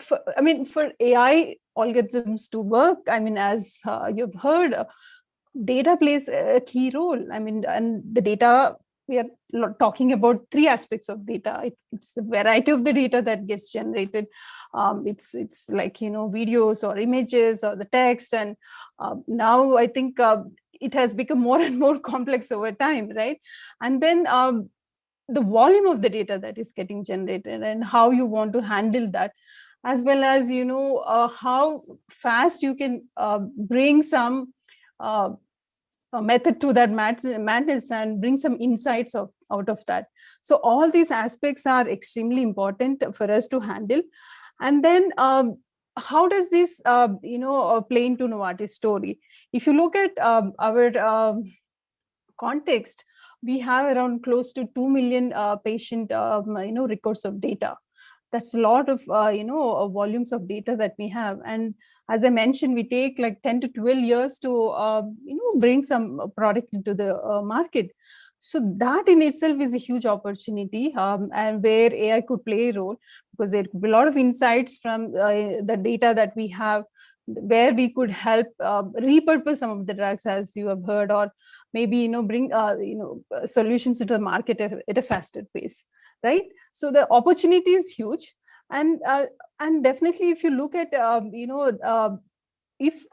for AI algorithms to work, as you've heard, data plays a key role. And the data, we are talking about three aspects of data. It's a variety of the data that gets generated. It's like, videos or images or the text. And now I think it has become more and more complex over time, right? And then the volume of the data that is getting generated and how you want to handle that, as well as, how fast you can bring some a method to that madness and bring some insights out of that. So all these aspects are extremely important for us to handle. And then how does this play into Novartis story? If you look at our context, we have around close to 2 million patient records of data. That's a lot of volumes of data that we have. And as I mentioned, we take like 10 to 12 years to bring some product into the market. So that in itself is a huge opportunity, and where AI could play a role, because there could be a lot of insights from the data that we have, where we could help repurpose some of the drugs, as you have heard, or maybe bring solutions into the market at a faster pace, right? So the opportunity is huge. And definitely, if you look at if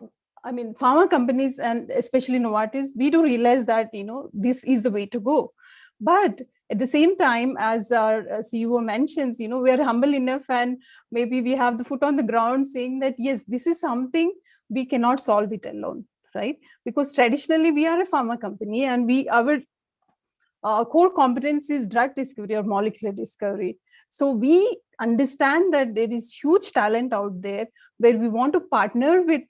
pharma companies, and especially Novartis, we do realize that this is the way to go. But at the same time, as our CEO mentions, we are humble enough, and maybe we have the foot on the ground saying that yes, this is something we cannot solve it alone, right? Because traditionally we are a pharma company, and our core competence is drug discovery or molecular discovery. So we understand that there is huge talent out there, where we want to partner with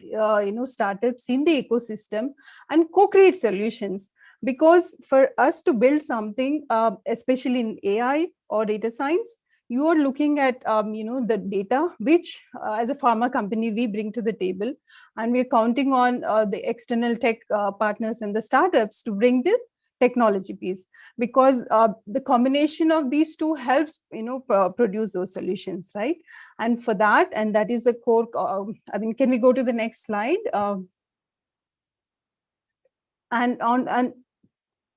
startups in the ecosystem and co-create solutions. Because for us to build something, especially in AI or data science, you are looking at the data which as a pharma company we bring to the table, and we're counting on the external tech partners and the startups to bring the technology piece, because the combination of these two helps produce those solutions, right? And for that, and that is the core. Can we go to the next slide? And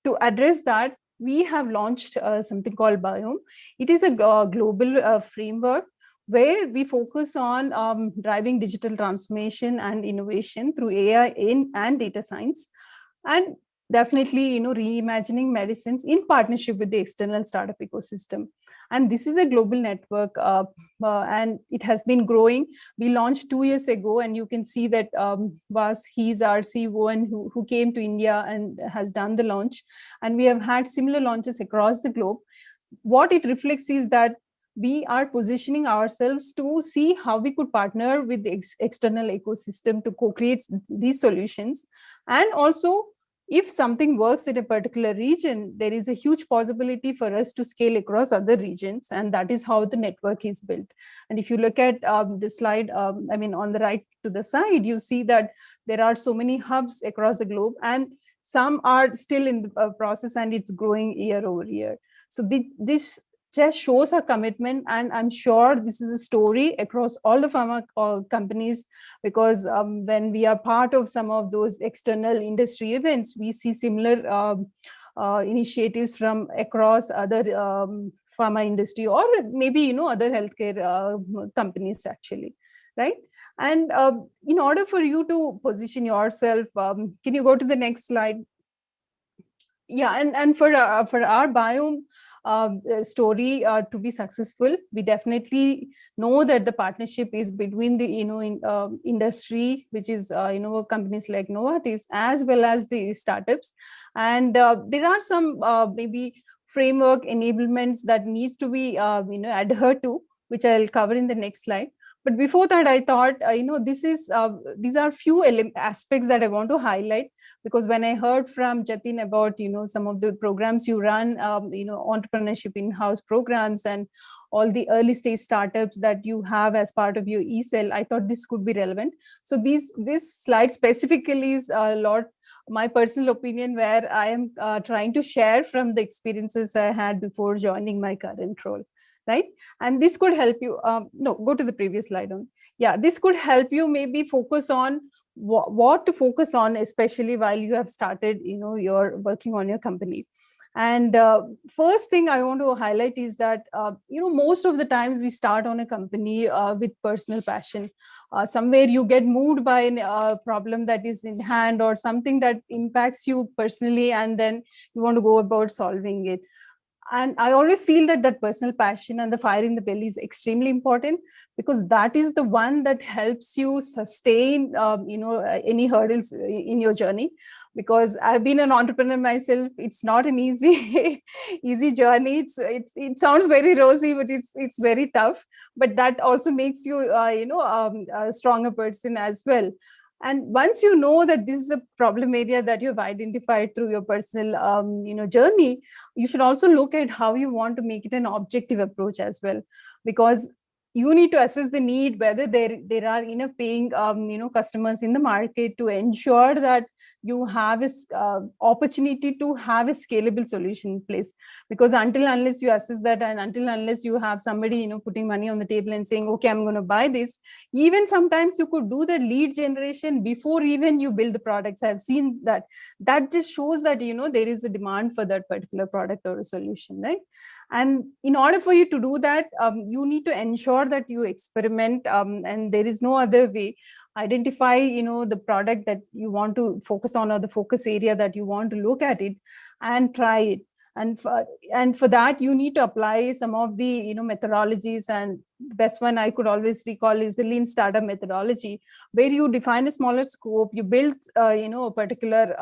to address that, we have launched something called Biome. It is a global framework where we focus on driving digital transformation and innovation through AI and data science, and definitely reimagining medicines in partnership with the external startup ecosystem. And this is a global network, and it has been growing. We launched 2 years ago, and you can see that he's our CEO, and who came to India and has done the launch. And we have had similar launches across the globe. What it reflects is that we are positioning ourselves to see how we could partner with the external ecosystem to co-create these solutions, and also if something works in a particular region, there is a huge possibility for us to scale across other regions, and that is how the network is built. And if you look at the slide, I mean, on the right to the side, you see that there are so many hubs across the globe, and some are still in the process, and it's growing year over year. So this just shows our commitment, and I'm sure this is a story across all the pharma companies, because when we are part of some of those external industry events, we see similar initiatives from across other pharma industry, or maybe other healthcare companies actually, right? And in order for you to position yourself, can you go to the next slide? Yeah, and for our biome story to be successful, we definitely know that the partnership is between the industry, which is companies like Novartis, as well as the startups, and there are some maybe framework enablements that needs to be adhered to, which I'll cover in the next slide. But before that, I thought these are few aspects that I want to highlight, because when I heard from Jatin about some of the programs you run, entrepreneurship in-house programs and all the early stage startups that you have as part of your eCell, I thought this could be relevant. So this slide specifically is a lot my personal opinion, where I am trying to share from the experiences I had before joining my current role. Right. And this could help you. No, go to the previous slide on. Yeah, this could help you maybe focus on what to focus on, especially while you have started, you're working on your company. And first thing I want to highlight is that, most of the times we start on a company with personal passion. Somewhere you get moved by a problem that is in hand, or something that impacts you personally, and then you want to go about solving it. And I always feel that personal passion and the fire in the belly is extremely important, because that is the one that helps you sustain any hurdles in your journey. Because I've been an entrepreneur myself, it's not an easy easy journey. It sounds very rosy, but it's very tough. But that also makes you a stronger person as well. And once you know that this is a problem area that you've identified through your personal journey, you should also look at how you want to make it an objective approach as well, because you need to assess the need, whether there are enough paying customers in the market to ensure that you have a opportunity to have a scalable solution in place. Because until unless you assess that, and until unless you have somebody putting money on the table and saying, okay, I'm going to buy this, even sometimes you could do the lead generation before even you build the products. I've seen that just shows that there is a demand for that particular product or a solution, right? And in order for you to do that, you need to ensure that you experiment, and there is no other way. Identify the product that you want to focus on, or the focus area that you want to look at it, and try it. And for that, you need to apply some of the methodologies. And the best one I could always recall is the lean startup methodology, where you define a smaller scope, you build a particular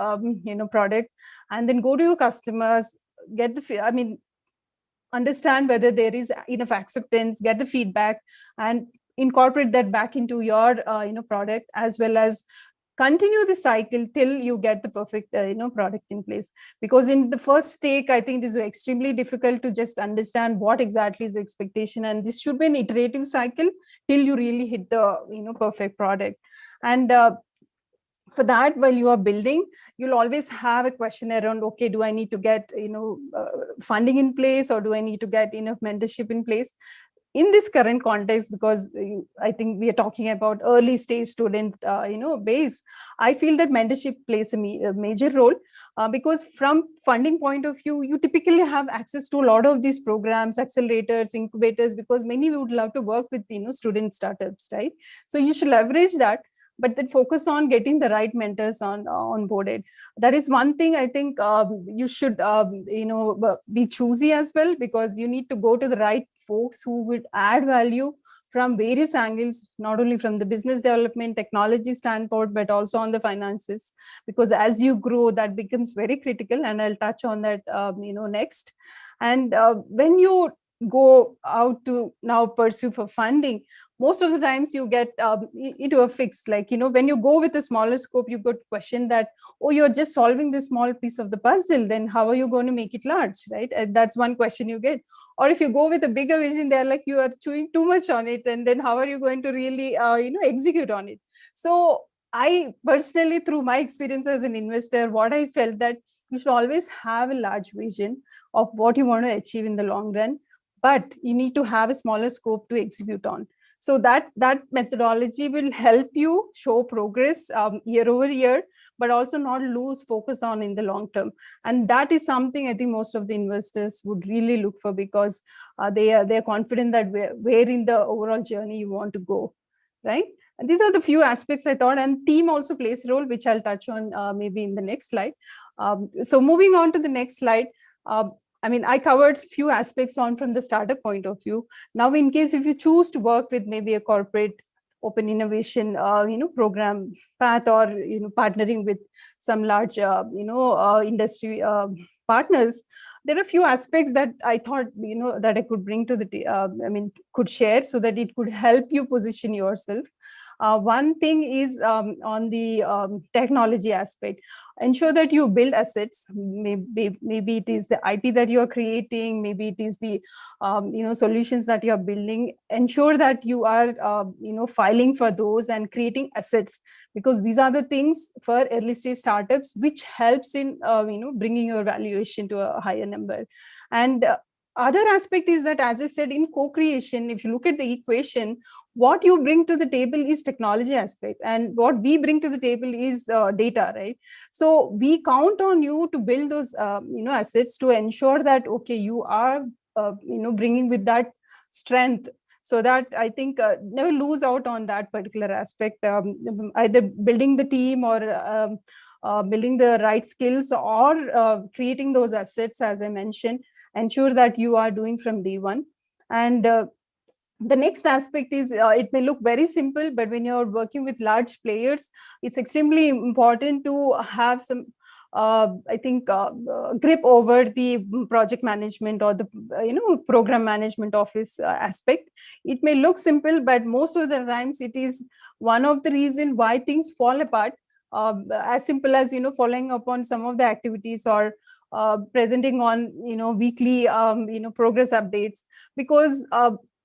product, and then go to your customers, get the understand whether there is enough acceptance, get the feedback, and incorporate that back into your product, as well as continue the cycle till you get the perfect product in place. Because in the first take, I think it is extremely difficult to just understand what exactly is the expectation, and this should be an iterative cycle till you really hit the perfect product. And for that, while you are building, you'll always have a question around, okay, do I need to get funding in place, or do I need to get enough mentorship in place? In this current context, because I think we are talking about early stage student base, I feel that mentorship plays a major role, because from funding point of view, you typically have access to a lot of these programs, accelerators, incubators, because many would love to work with student startups, right? So you should leverage that, but then focus on getting the right mentors onboarded. That is one thing I think you should be choosy as well, because you need to go to the right folks who would add value from various angles, not only from the business development technology standpoint, but also on the finances, because as you grow, that becomes very critical, and I'll touch on that next. And when you go out to now pursue for funding, most of the times you get into a fix. Like, when you go with a smaller scope, you got question that, oh, you're just solving this small piece of the puzzle, then how are you going to make it large, right? And that's one question you get. Or if you go with a bigger vision, they're like, you are chewing too much on it, and then how are you going to really execute on it? So I personally, through my experience as an investor, what I felt that you should always have a large vision of what you want to achieve in the long run, but you need to have a smaller scope to execute on. So that methodology will help you show progress year over year, but also not lose focus on in the long term. And that is something I think most of the investors would really look for, because they're confident that where in the overall journey you want to go, right? And these are the few aspects I thought, and team also plays a role, which I'll touch on maybe in the next slide. So moving on to the next slide. I covered a few aspects on from the startup point of view. Now, in case if you choose to work with maybe a corporate open innovation, program path, or partnering with some large, industry partners, there are a few aspects that I thought that I could bring to the could share, so that it could help you position yourself. One thing is on the technology aspect. Ensure that you build assets. Maybe it is the IP that you are creating, maybe it is the solutions that you are building. Ensure that you are filing for those and creating assets, because these are the things for early stage startups which helps in bringing your valuation to a higher number. And other aspect is that, as I said, in co-creation, if you look at the equation, what you bring to the table is technology aspect, and what we bring to the table is data, right? So we count on you to build those assets to ensure that, okay, you are bringing with that strength, so that I think never lose out on that particular aspect, either building the team or building the right skills, or creating those assets, as I mentioned. Ensure that you are doing from day one. And the next aspect is, it may look very simple, but when you're working with large players, it's extremely important to have some grip over the project management, or the program management office aspect. It may look simple, but most of the times it is one of the reasons why things fall apart. As simple as following up on some of the activities, or presenting on weekly progress updates, because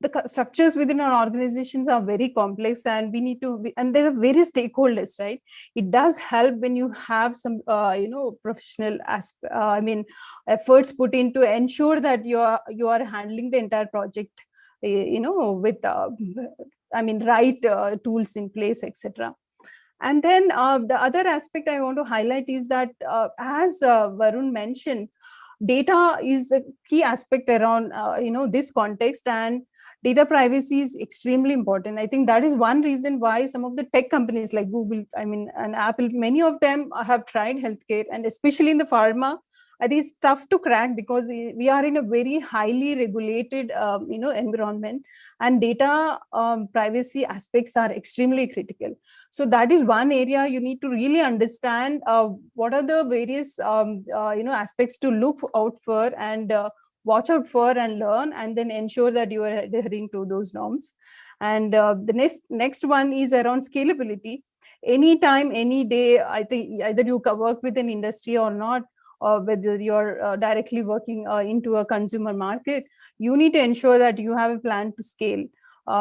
the structures within our organizations are very complex, and we need to and there are various stakeholders, right? It does help when you have some professional efforts put into ensure that you are handling the entire project with right tools in place, etc. And then the other aspect I want to highlight is that, as Varun mentioned, data is a key aspect around this context, and data privacy is extremely important. I think that is one reason why some of the tech companies like Google, and Apple, many of them have tried healthcare, and especially in the pharma, I think it's tough to crack, because we are in a very highly regulated environment, and data privacy aspects are extremely critical. So that is one area you need to really understand what are the various aspects to look out for, and watch out for, and learn, and then ensure that you are adhering to those norms. And the next one is around scalability. Anytime, any day, I think either you work with an industry or not, or whether you're directly working into a consumer market, you need to ensure that you have a plan to scale.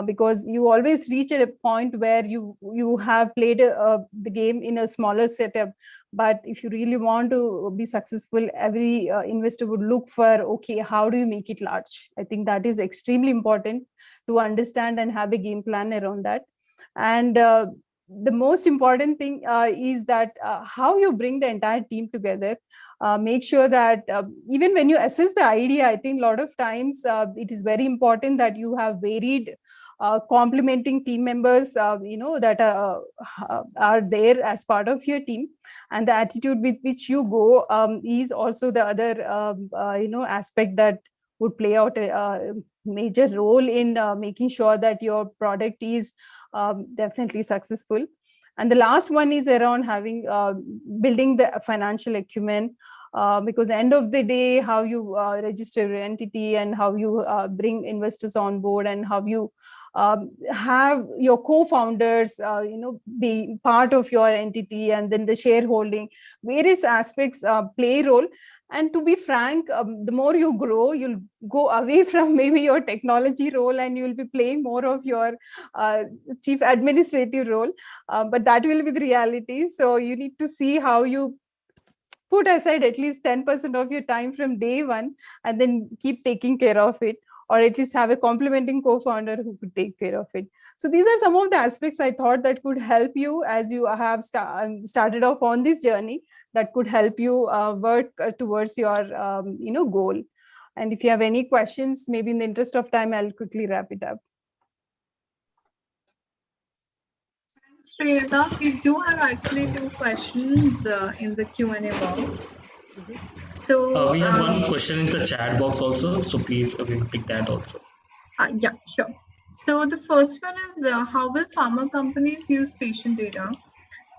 Because you always reach at a point where you have played the game in a smaller setup. But if you really want to be successful, every investor would look for, okay, how do you make it large? I think that is extremely important to understand and have a game plan around that. And the most important thing is that how you bring the entire team together. Make sure that even when you assess the idea, I think a lot of times it is very important that you have varied complementing team members that are there as part of your team, and the attitude with which you go is also the other aspect that would play out a major role in making sure that your product is definitely successful. And the last one is around having building the financial acumen. because end of the day, how you register your entity and how you bring investors on board and how you have your co-founders, be part of your entity, and then the shareholding, various aspects play a role. And to be frank, the more you grow, you'll go away from maybe your technology role and you'll be playing more of your chief administrative role. But that will be the reality. So you need to see how you put aside at least 10% of your time from day one and then keep taking care of it, or at least have a complementing co-founder who could take care of it. So these are some of the aspects I thought that could help you as you have started off on this journey, that could help you work towards your goal. And if you have any questions, maybe in the interest of time, I'll quickly wrap it up. Thanks, Renuka. We do have actually 2 questions in the Q&A box. So we have one question in the chat box also, so please we'll pick that also. Yeah, sure. So the first one is, how will pharma companies use patient data?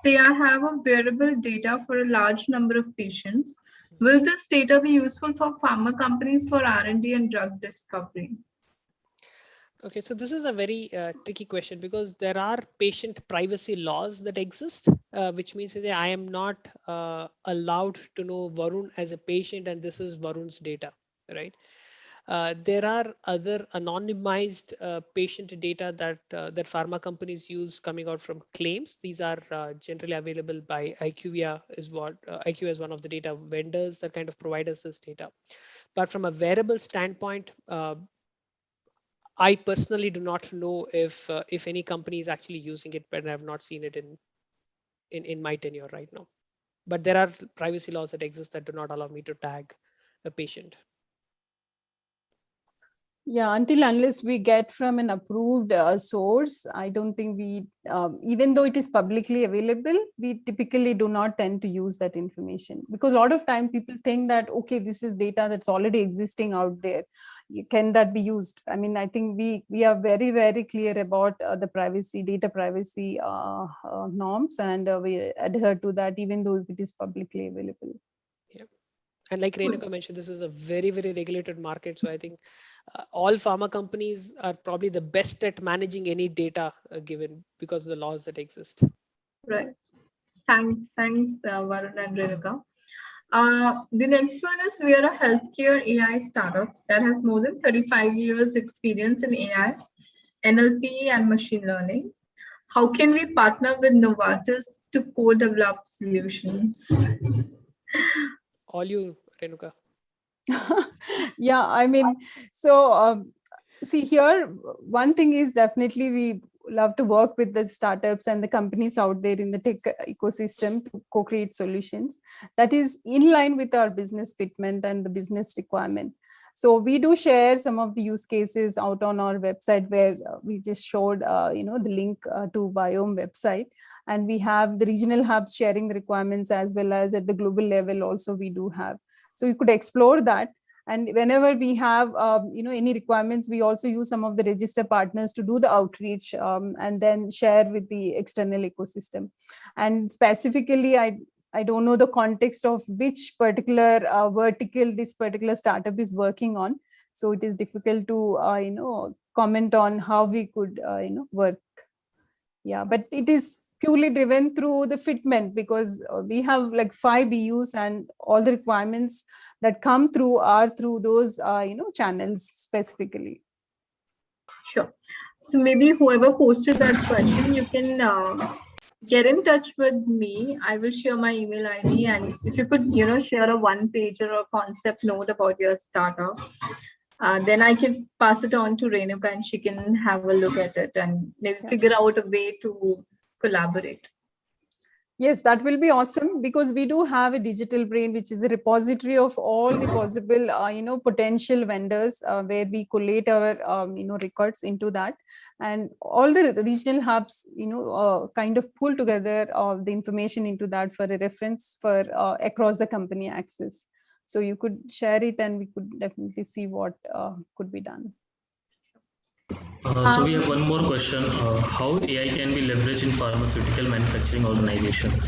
Say I have a wearable data for a large number of patients. Will this data be useful for pharma companies for R&D and drug discovery? Okay, so this is a very tricky question because there are patient privacy laws that exist, which means that I am not allowed to know Varun as a patient and this is Varun's data, right? There are other anonymized patient data that that pharma companies use coming out from claims. These are generally available by IQVIA is what IQVIA is one of the data vendors that kind of provide us this data. But from a wearable standpoint, I personally do not know if any company is actually using it, but I have not seen it in my tenure right now. But there are privacy laws that exist that do not allow me to tag a patient. Yeah, unless we get from an approved source, I don't think we, even though it is publicly available, we typically do not tend to use that information, because a lot of time people think that, okay, this is data that's already existing out there. Can that be used? I mean, I think we are very, very clear about the privacy, data privacy norms, and we adhere to that even though it is publicly available. Yeah. And like Renuka mentioned, this is a very, very regulated market. So I think all pharma companies are probably the best at managing any data given because of the laws that exist. Right. Thanks, Varun and Renuka. The next one is, we are a healthcare AI startup that has more than 35 years experience in AI, NLP, and machine learning. How can we partner with Novartis to co-develop solutions? All you, Renuka. Yeah, I mean, so see here, one thing is definitely we love to work with the startups and the companies out there in the tech ecosystem to co-create solutions that is in line with our business fitment and the business requirement. So we do share some of the use cases out on our website, where we just showed, the link to Biome website, and we have the regional hubs sharing the requirements, as well as at the global level also we do have. So you could explore that. And whenever we have, any requirements, we also use some of the register partners to do the outreach and then share with the external ecosystem. And specifically, I don't know the context of which particular vertical this particular startup is working on. So it is difficult to, comment on how we could, work. Yeah, but it is purely driven through the fitment, because we have like 5 BUs and all the requirements that come through are through those, channels specifically. Sure. So maybe whoever posted that question, you can get in touch with me. I will share my email ID, and if you could, share a 1-pager or concept note about your startup, then I can pass it on to Renuka and she can have a look at it and maybe figure out a way to collaborate. Yes, that will be awesome, because we do have a digital brain, which is a repository of all the possible, potential vendors, where we collate our, records into that, and all the regional hubs, kind of pull together the information into that for a reference for across the company access. So you could share it, and we could definitely see what could be done. So we have one more question. How AI can be leveraged in pharmaceutical manufacturing organizations?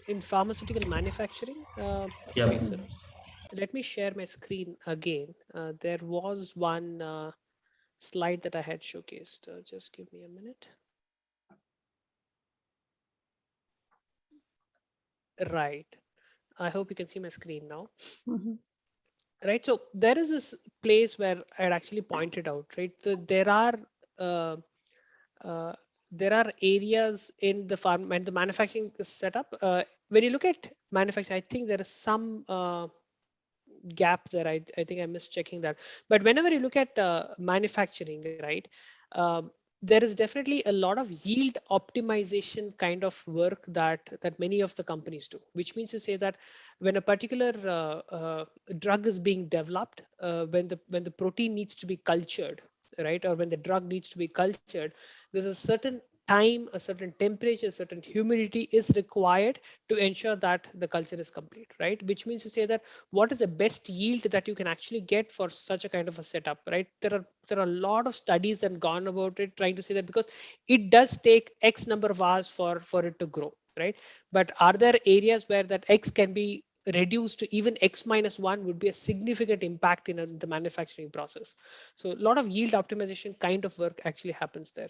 in pharmaceutical manufacturing. Yep. Okay, so let me share my screen again. There was one slide that I had showcased. Just give me a minute. Right. I hope you can see my screen now. Mhm. Right. So there is this place where I had actually pointed out, right? So uh, uh, there are areas in the farm and the manufacturing setup. When you look at manufacturing, I think there is some gap there. I think I missed checking that. But whenever you look at manufacturing, right, um, there is definitely a lot of yield optimization kind of work that many of the companies do, which means to say that when a particular drug is being developed, when the protein needs to be cultured, right, or when the drug needs to be cultured, there's a certain time, a certain temperature, a certain humidity is required to ensure that the culture is complete, right? Which means to say that what is the best yield that you can actually get for such a kind of a setup, right? There are a lot of studies that gone about it trying to say that because it does take X number of hours for it to grow, right? But are there areas where that X can be reduced to even X minus one would be a significant impact in the manufacturing process. So a lot of yield optimization kind of work actually happens there.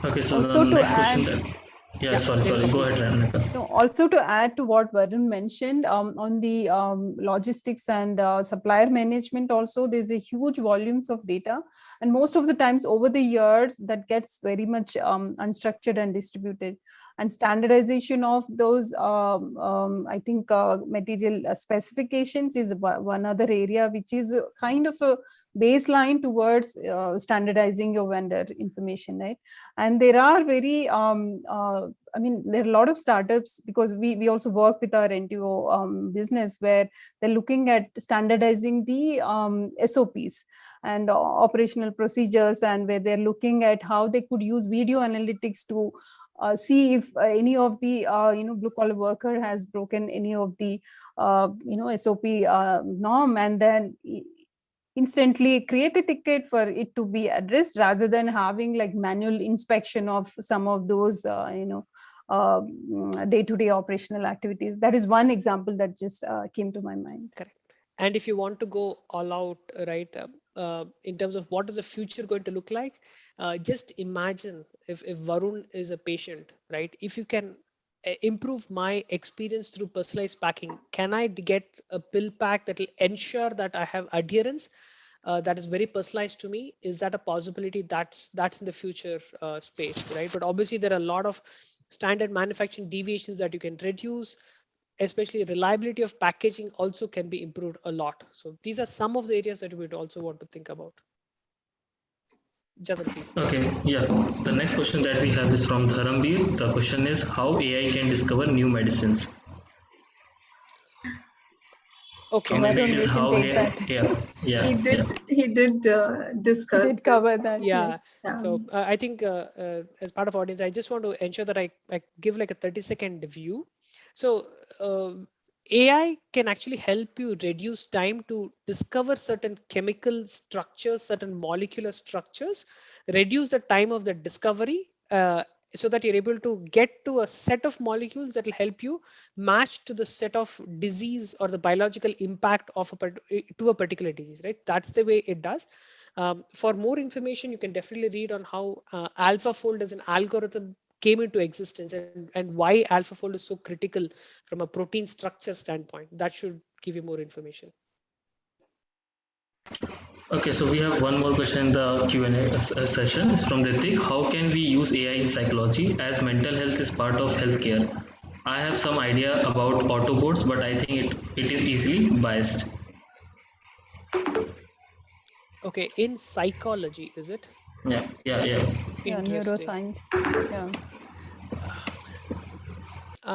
Okay, so the Also to next question add, that, yeah, Yeah, sorry, Renuka, go ahead, please. Ranaka. no, also to add to what Varun mentioned, on the logistics and supplier management, also there's a huge volumes of data, and most of the times over the years that gets very much unstructured and distributed. And standardization of those, I think, material specifications is one other area which is a kind of a baseline towards standardizing your vendor information, right? And there are very I mean, there are a lot of startups, because we also work with our NTO business, where they're looking at standardizing the SOPs and operational procedures, and where they're looking at how they could use video analytics to see if any of the blue collar worker has broken any of the SOP norm, and then instantly create a ticket for it to be addressed, rather than having like manual inspection of some of those day-to-day operational activities. That is one example that just came to my mind. Correct. And if you want to go all out, right, in terms of what is the future going to look like, just imagine if Varun is a patient, right? If you can improve my experience through personalized packing, can I get a pill pack that will ensure that I have adherence? That is very personalized to me. Is that a possibility? That's in the future space, right? But obviously there are a lot of standard manufacturing deviations that you can reduce, especially reliability of packaging also can be improved a lot. So these are some of the areas that we would also want to think about. Jatin, please. Okay, yeah. The next question that we have is from Dharambir. The question is how AI can discover new medicines. Okay. Or maybe it Varun, is you can how take AI, that. yeah, He yeah, did yeah. he did He discuss did this. cover that, Yeah. yes. So I think as part of audience, I just want to ensure that I give like a 30-second view. So AI can actually help you reduce time to discover certain chemical structures, certain molecular structures, reduce the time of the discovery, so that you're able to get to a set of molecules that will help you match to the set of disease or the biological impact of to a particular disease, right? That's the way it does. For more information, you can definitely read on how AlphaFold as an algorithm came into existence, and why AlphaFold is so critical from a protein structure standpoint. That should give you more information. Okay, so we have one more question in the Q&A session. It's from Ritik. How can we use AI in psychology as mental health is part of healthcare? I have some idea about Autobots, but I think it is easily biased. Okay, in psychology, is it? Yeah, yeah, yeah. Yeah, Interesting. neuroscience. Yeah.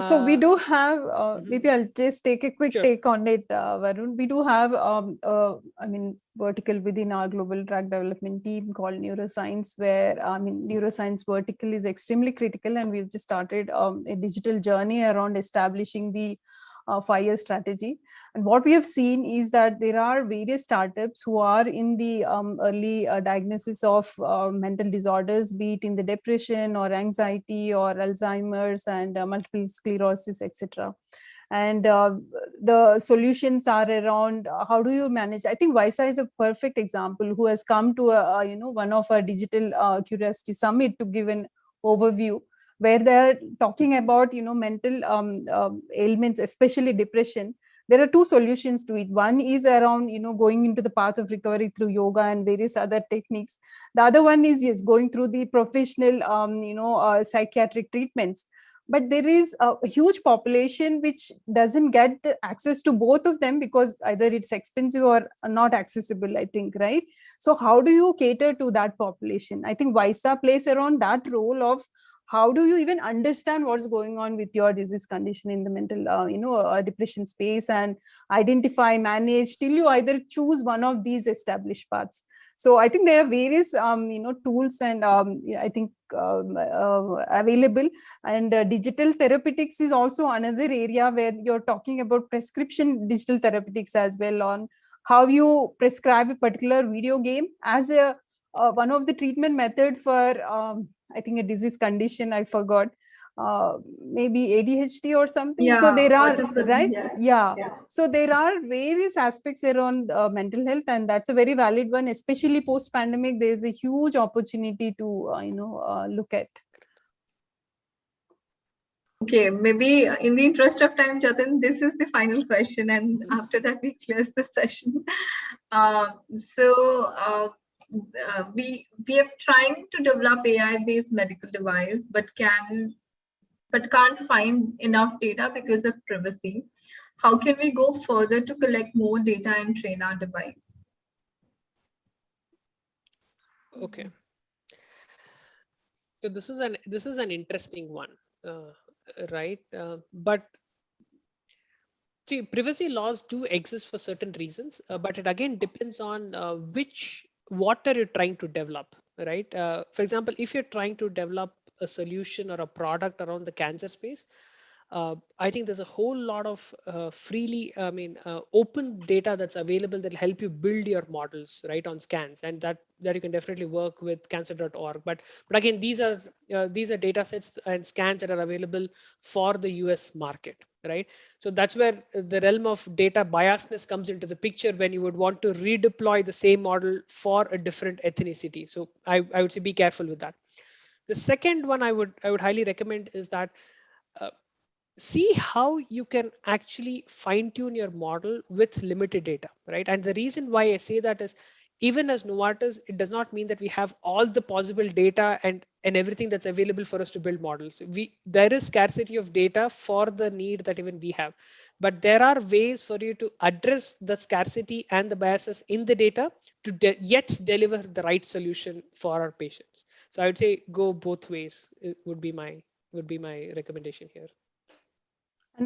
So we Uh, do have, mhm. maybe I'll just take a quick Sure. take on it, Varun. We do have, I mean, vertical within our global drug development team called neuroscience, where, I mean, neuroscience vertical is extremely critical, and we've just started a digital journey around establishing the 5-year strategy. And what we have seen is that there are various startups who are in the early diagnosis of mental disorders, be it in the depression or anxiety or Alzheimer's and multiple sclerosis, etc. And the solutions are around how do you manage. I think Vaisa is a perfect example, who has come to one of our digital curiosity summit to give an overview, where they're talking about mental ailments, especially depression. There are two solutions to it. One is around going into the path of recovery through yoga and various other techniques. The other one is, yes, going through the professional psychiatric treatments. But there is a huge population which doesn't get access to both of them, because either it's expensive or not accessible, I think, right? So how do you cater to that population? I think Vaisa plays around that role of how do you even understand what's going on with your disease condition in the mental depression space, and identify, manage, till you either choose one of these established paths. So I think there are various tools and I think available. And digital therapeutics is also another area where you're talking about prescription digital therapeutics as well, on how you prescribe a particular video game as a one of the treatment method for I think a disease condition, I forgot, maybe ADHD or something. Yeah, so there are autism, right, yeah. so there are various aspects around mental health, and that's a very valid one, especially post pandemic. There's a huge opportunity to look at. Okay, maybe in the interest of time, Jatin, this is the final question, and after that we close the session. We have trying to develop AI-based medical device, but can't find enough data because of privacy. How can we go further to collect more data and train our device? Okay. So this is an interesting one, right? But see, privacy laws do exist for certain reasons, but it again depends on what are you trying to develop, right? For example, if you're trying to develop a solution or a product around the cancer space, I think there's a whole lot of open data that's available that'll help you build your models, right, on scans, and that you can definitely work with cancer.org. But again, these are data sets and scans that are available for the US market, right? So that's where the realm of data biasness comes into the picture when you would want to redeploy the same model for a different ethnicity. So I would say be careful with that. The second one I would highly recommend is that see how you can actually fine tune your model with limited data, right? And the reason why I say that is, even as Novartis, it does not mean that we have all the possible data and everything that's available for us to build models. There is scarcity of data for the need that even we have, but there are ways for you to address the scarcity and the biases in the data to yet deliver the right solution for our patients. So I would say go both ways. It would be my recommendation here.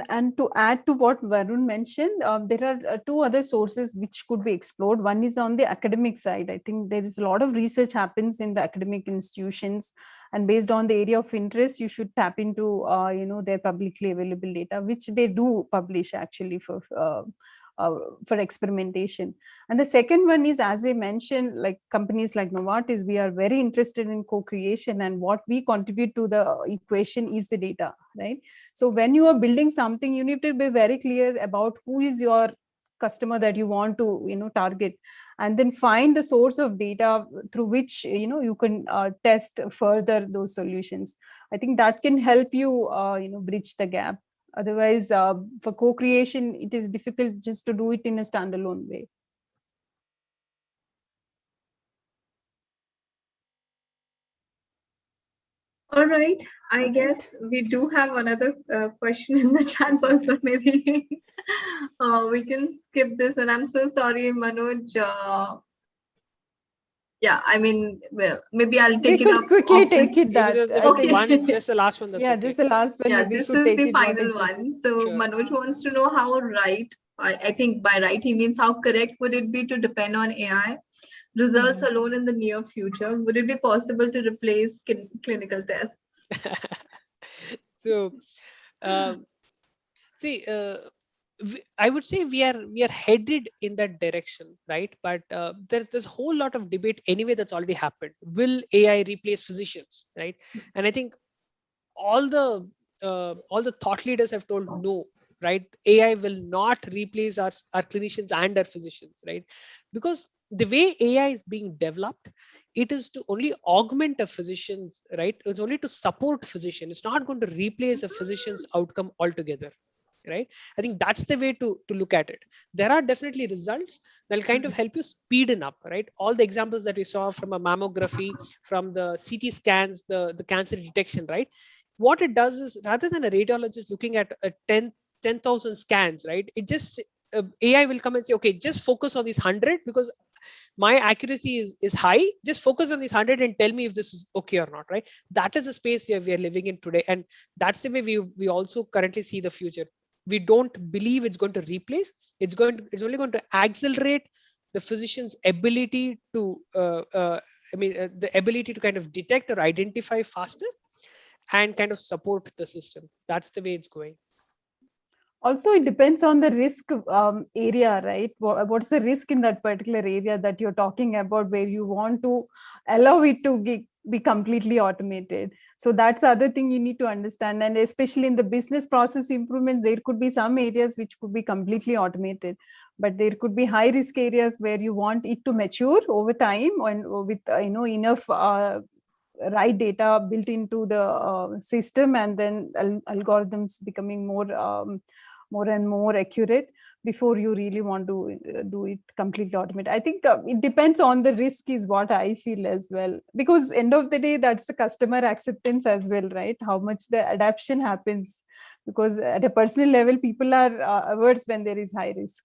And to add to what Varun mentioned, there are two other sources which could be explored. One is on the academic side. I think there is a lot of research happens in the academic institutions, and based on the area of interest, you should tap into their publicly available data, which they do publish actually for experimentation. And the second one is, as I mentioned, like companies like Novartis, we are very interested in co-creation, and what we contribute to the equation is the data, right? So when you are building something, you need to be very clear about who is your customer that you want to target, and then find the source of data through which you can test further those solutions. I think that can help you bridge the gap. Otherwise, for co-creation, it is difficult just to do it in a standalone way. All right, I guess we do have another question in the chat box, but maybe we can skip this. And I'm so sorry, Manoj. Yeah, I mean, well, maybe I'll take it up. Quickly take it that. Just the last one. That's yeah, okay. just the last one. Yeah, this is the final one. So sure. Manoj wants to know how right, I think by right, he means how correct would it be to depend on AI results alone in the near future? Would it be possible to replace clinical tests? So, see, I would say we are headed in that direction, right? But there's a whole lot of debate anyway that's already happened. Will AI replace physicians, right? And I think all the thought leaders have told no, right? AI will not replace our clinicians and our physicians, right? Because the way AI is being developed, it is to only augment a physician's, right? It's only to support physician. It's not going to replace a physician's outcome altogether, right? I think that's the way to look at it. There are definitely results that'll kind of help you speeden up, right? All the examples that we saw from a mammography, from the CT scans, the cancer detection, right? What it does is, rather than a radiologist looking at a 10,000 scans, right? It just AI will come and say, okay, just focus on these 100 because my accuracy is high. Just focus on these 100 and tell me if this is okay or not, right? That is the space we are living in today, and that's the way we also currently see the future. We don't believe it's going to replace. It's only going to accelerate the physician's ability to the ability to kind of detect or identify faster and kind of support the system. That's the way it's going. Also, it depends on the risk area, right? What's the risk in that particular area that you're talking about, where you want to allow it to be completely automated? So that's the other thing you need to understand. And especially in the business process improvements, there could be some areas which could be completely automated, but there could be high risk areas where you want it to mature over time and with enough right data built into the system, and then algorithms becoming more and more accurate before you really want to do it completely automated. I think it depends on the risk is what I feel as well, because end of the day, that's the customer acceptance as well, right? How much the adaptation happens, because at a personal level, people are averse when there is high risk.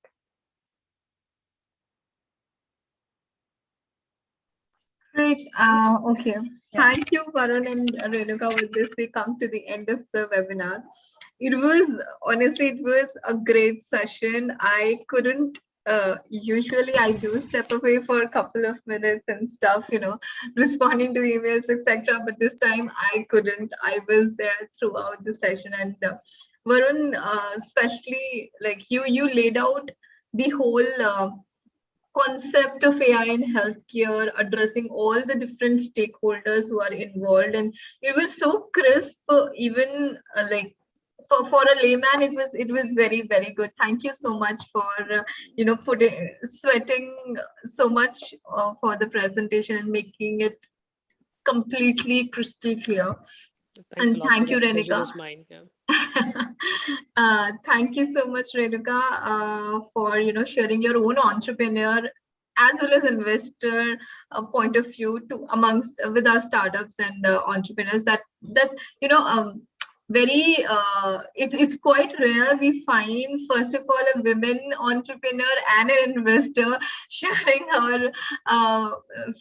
Great. Okay. Thank you, Varun and Renuka. With this, we come to the end of the webinar. It was a great session. I couldn't, usually I do step away for a couple of minutes and stuff, responding to emails, etc. But this time I couldn't. I was there throughout the session. And Varun, especially like you laid out the whole concept of AI in healthcare, addressing all the different stakeholders who are involved, and it was so crisp. Even like for a layman, it was very, very good. Thank you so much for sweating so much for the presentation and making it completely crystal clear. Thanks and a lot. thank you, Pleasure Renuka. is mine. Yeah. Thank you so much, Renuka, for sharing your own entrepreneur as well as investor point of view to amongst with our startups and entrepreneurs. That's very it's quite rare we find, first of all, a women entrepreneur and an investor sharing her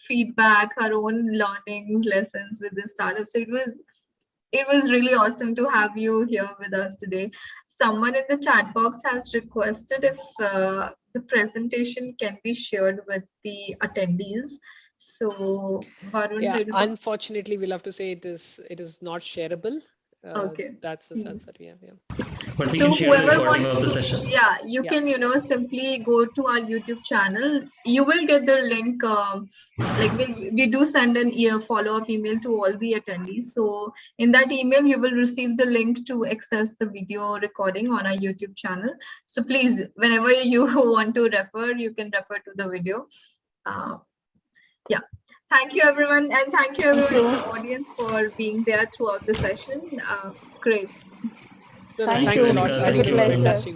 feedback, her own learnings, lessons with the startup. So it was really awesome to have you here with us today. Someone in the chat box has requested if the presentation can be shared with the attendees. So, Varun, yeah, unfortunately, we'll have to say it is not shareable. Okay. That's the sense that we have. Yeah. But we can share the recording of the session. Yeah, you can, simply go to our YouTube channel. You will get the link. Like we do send an follow-up email to all the attendees. So in that email, you will receive the link to access the video recording on our YouTube channel. So please, whenever you want to refer, you can refer to the video. Yeah. Thank you, everyone. And thank you, everyone in the audience, for being there throughout the session. Great. Thank you. Renuka. It was a pleasure.